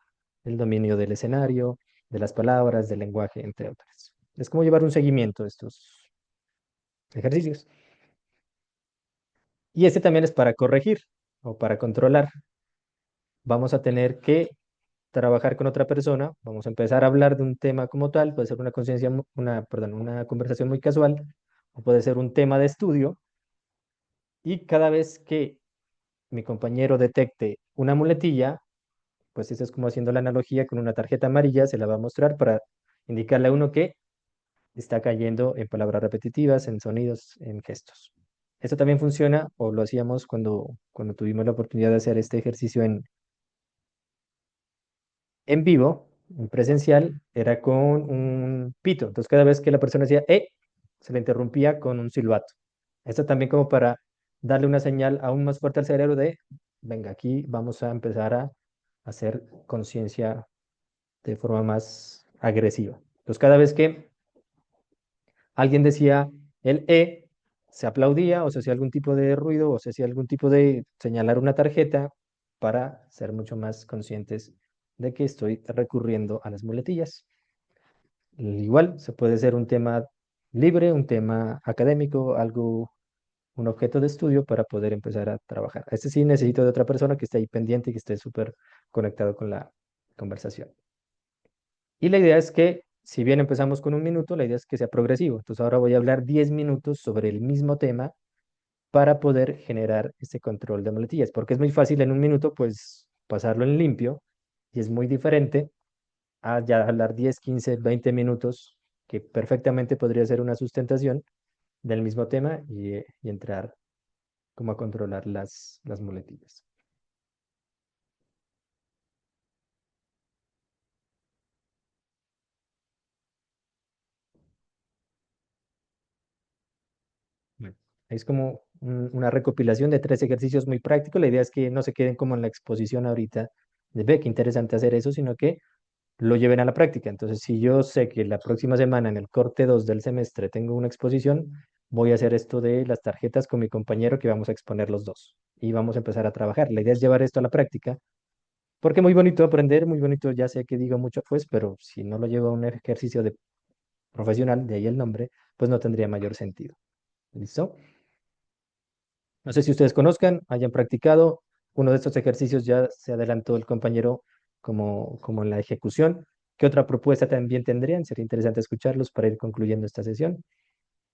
el dominio del escenario, de las palabras, del lenguaje, entre otras. Es como llevar un seguimiento de estos ejercicios. Y este también es para corregir o para controlar. Vamos a tener que trabajar con otra persona, vamos a empezar a hablar de un tema como tal, puede ser una conciencia, perdón, una conversación muy casual, o puede ser un tema de estudio, y cada vez que mi compañero detecte una muletilla, pues eso es como haciendo la analogía con una tarjeta amarilla, se la va a mostrar para indicarle a uno que está cayendo en palabras repetitivas, en sonidos, en gestos. Esto también funciona, o lo hacíamos cuando tuvimos la oportunidad de hacer este ejercicio en vivo, en presencial, era con un pito. Entonces, cada vez que la persona decía, se le interrumpía con un silbato. Esto también como para darle una señal aún más fuerte al cerebro de, venga, aquí vamos a empezar a hacer conciencia de forma más agresiva. Entonces, cada vez que alguien decía el se aplaudía o se hacía algún tipo de ruido o se hacía algún tipo de señalar una tarjeta para ser mucho más conscientes de que estoy recurriendo a las muletillas. Igual se puede ser un tema libre, un tema académico, algo, un objeto de estudio para poder empezar a trabajar. Este sí necesito de otra persona que esté ahí pendiente y que esté súper conectado con la conversación. Y la idea es que, si bien empezamos con un minuto, la idea es que sea progresivo. Entonces ahora voy a hablar 10 minutos sobre el mismo tema para poder generar ese control de muletillas, porque es muy fácil en un minuto, pues, pasarlo en limpio y es muy diferente a ya hablar 10, 15, 20 minutos, que perfectamente podría ser una sustentación del mismo tema y entrar como a controlar las muletillas. Bueno, es como una recopilación de 3 ejercicios muy prácticos. La idea es que no se queden como en la exposición ahorita de ve, qué interesante hacer eso, sino que lo lleven a la práctica. Entonces, si yo sé que la próxima semana en el corte 2 del semestre tengo una exposición, voy a hacer esto de las tarjetas con mi compañero que vamos a exponer los dos y vamos a empezar a trabajar. La idea es llevar esto a la práctica, porque muy bonito aprender, muy bonito, ya sé que digo mucho pues, pero si no lo llevo a un ejercicio de profesional, de ahí el nombre, pues no tendría mayor sentido. ¿Listo? No sé si ustedes conozcan, hayan practicado. Uno de estos ejercicios ya se adelantó el compañero como en la ejecución. ¿Qué otra propuesta también tendrían? Sería interesante escucharlos para ir concluyendo esta sesión.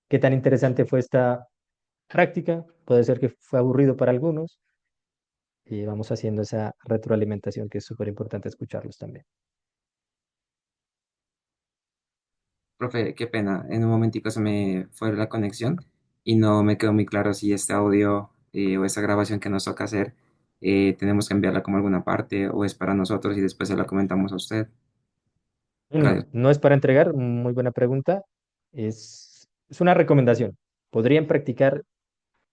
¿Qué tan interesante fue esta práctica? Puede ser que fue aburrido para algunos y vamos haciendo esa retroalimentación que es súper importante escucharlos también. Profe, qué pena, en un momentico se me fue la conexión y no me quedó muy claro si este audio o esta grabación que nos toca hacer tenemos que enviarla como alguna parte o es para nosotros y después se la comentamos a usted. No, Gracias. no es para entregar, muy buena pregunta. Es una recomendación. Podrían practicar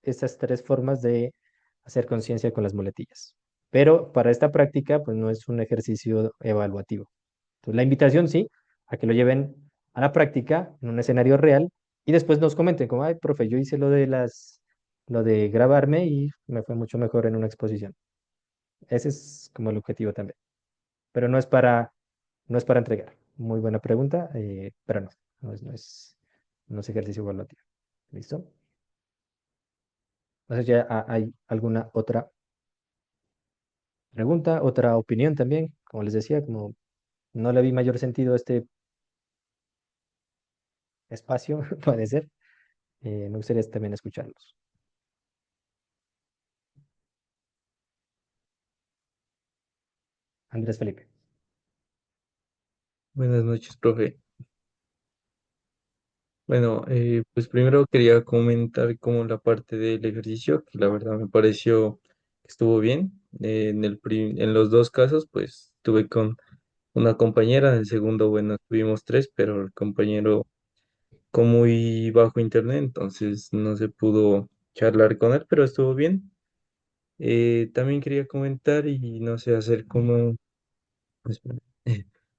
estas 3 formas de hacer conciencia con las muletillas. Pero para esta práctica, pues no es un ejercicio evaluativo. Entonces, la invitación sí, a que lo lleven a la práctica en un escenario real y después nos comenten como, ay, profe, yo hice lo de grabarme y me fue mucho mejor en una exposición. Ese es como el objetivo también. Pero no es para entregar. Muy buena pregunta, pero no es ejercicio evaluativo. ¿Listo? No sé si hay alguna otra pregunta, otra opinión también, como les decía, como no le vi mayor sentido a este espacio, puede ser, me gustaría también escucharlos. Andrés Felipe. Buenas noches, profe. Bueno, pues primero quería comentar como la parte del ejercicio, que la verdad me pareció que estuvo bien. En los dos casos, pues estuve con una compañera, en el segundo, bueno, tuvimos tres, pero el compañero con muy bajo internet, entonces no se pudo charlar con él, pero estuvo bien. También quería comentar y no sé, espera,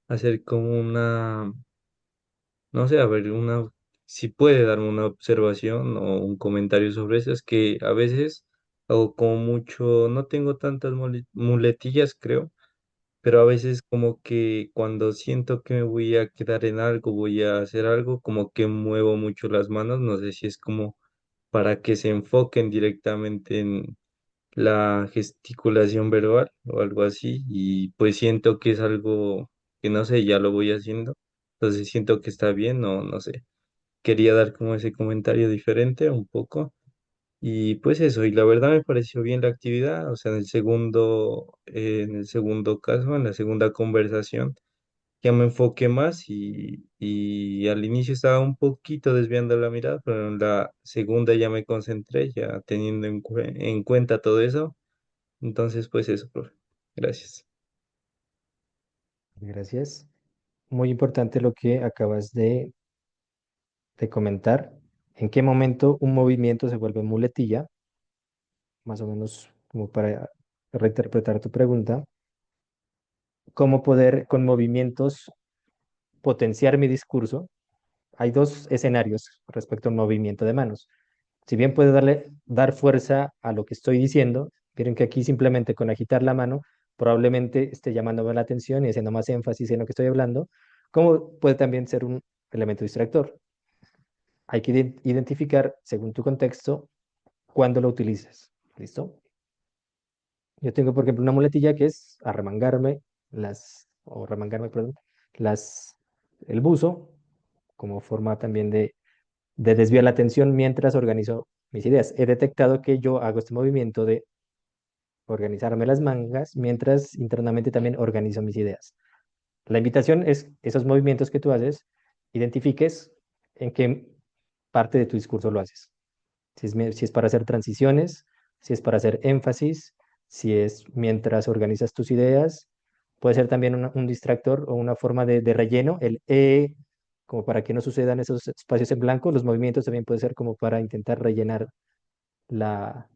hacer como una, no sé, a ver, si puede darme una observación o un comentario sobre eso, es que a veces hago como mucho, no tengo tantas muletillas, creo, pero a veces como que cuando siento que me voy a quedar en algo, voy a hacer algo, como que muevo mucho las manos, no sé si es como para que se enfoquen directamente en la gesticulación verbal o algo así, y pues siento que es algo que no sé, ya lo voy haciendo, entonces siento que está bien o no sé. Quería dar como ese comentario diferente un poco. Y pues eso, y la verdad me pareció bien la actividad, o sea, en el segundo caso, en la segunda conversación, ya me enfoqué más y al inicio estaba un poquito desviando la mirada, pero en la segunda ya me concentré, ya teniendo en cuenta todo eso. Entonces, pues eso, profe. Gracias. Gracias. Muy importante lo que acabas de comentar. ¿En qué momento un movimiento se vuelve muletilla? Más o menos como para reinterpretar tu pregunta. ¿Cómo poder con movimientos potenciar mi discurso? Hay dos escenarios respecto al movimiento de manos. Si bien puedo dar fuerza a lo que estoy diciendo, miren que aquí simplemente con agitar la mano probablemente esté llamándome la atención y haciendo más énfasis en lo que estoy hablando, como puede también ser un elemento distractor. Hay que identificar, según tu contexto, cuándo lo utilizas. ¿Listo? Yo tengo, por ejemplo, una muletilla que es perdón, las, el buzo, como forma también de desviar la atención mientras organizo mis ideas. He detectado que yo hago este movimiento de organizarme las mangas mientras internamente también organizo mis ideas. La invitación es esos movimientos que tú haces, identifiques en qué parte de tu discurso lo haces. Si es para hacer transiciones, si es para hacer énfasis, si es mientras organizas tus ideas, puede ser también un distractor o una forma de relleno, el como para que no sucedan esos espacios en blanco, los movimientos también puede ser como para intentar rellenar la,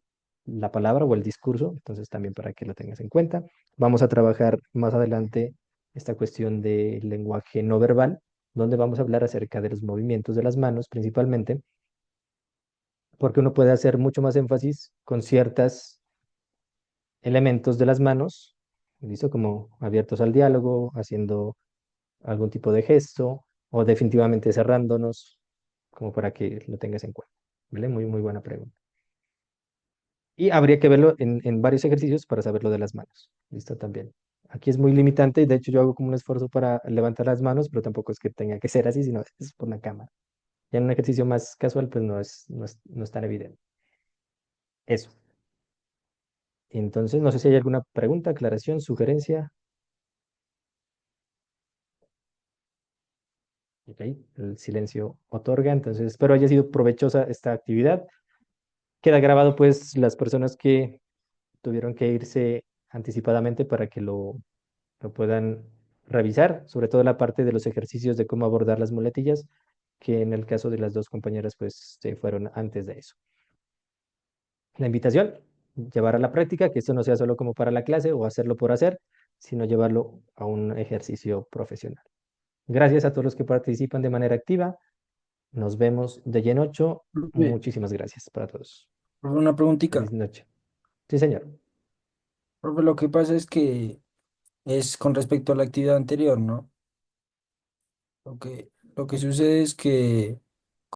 la palabra o el discurso, entonces también para que lo tengas en cuenta. Vamos a trabajar más adelante esta cuestión del lenguaje no verbal, donde vamos a hablar acerca de los movimientos de las manos principalmente, porque uno puede hacer mucho más énfasis con ciertos elementos de las manos, ¿listo? Como abiertos al diálogo, haciendo algún tipo de gesto o definitivamente cerrándonos, como para que lo tengas en cuenta. ¿Vale? Muy, muy buena pregunta. Y habría que verlo en varios ejercicios para saber lo de las manos. ¿Listo? También. Aquí es muy limitante y de hecho yo hago como un esfuerzo para levantar las manos, pero tampoco es que tenga que ser así, sino es por la cámara. Ya en un ejercicio más casual, pues no es tan evidente. Eso. Entonces, no sé si hay alguna pregunta, aclaración, sugerencia. Ok, el silencio otorga. Entonces, espero haya sido provechosa esta actividad. Queda grabado, pues, las personas que tuvieron que irse anticipadamente para que lo puedan revisar, sobre todo la parte de los ejercicios de cómo abordar las muletillas, que en el caso de las dos compañeras, pues, se fueron antes de eso. La invitación, llevar a la práctica, que esto no sea solo como para la clase o hacerlo por hacer, sino llevarlo a un ejercicio profesional. Gracias a todos los que participan de manera activa. Nos vemos de lleno 8. Profe, Muchísimas gracias para todos. profe, una preguntita. Feliz noche. Sí, señor. Profe, lo que pasa es que es con respecto a la actividad anterior, ¿no? Lo que sucede es que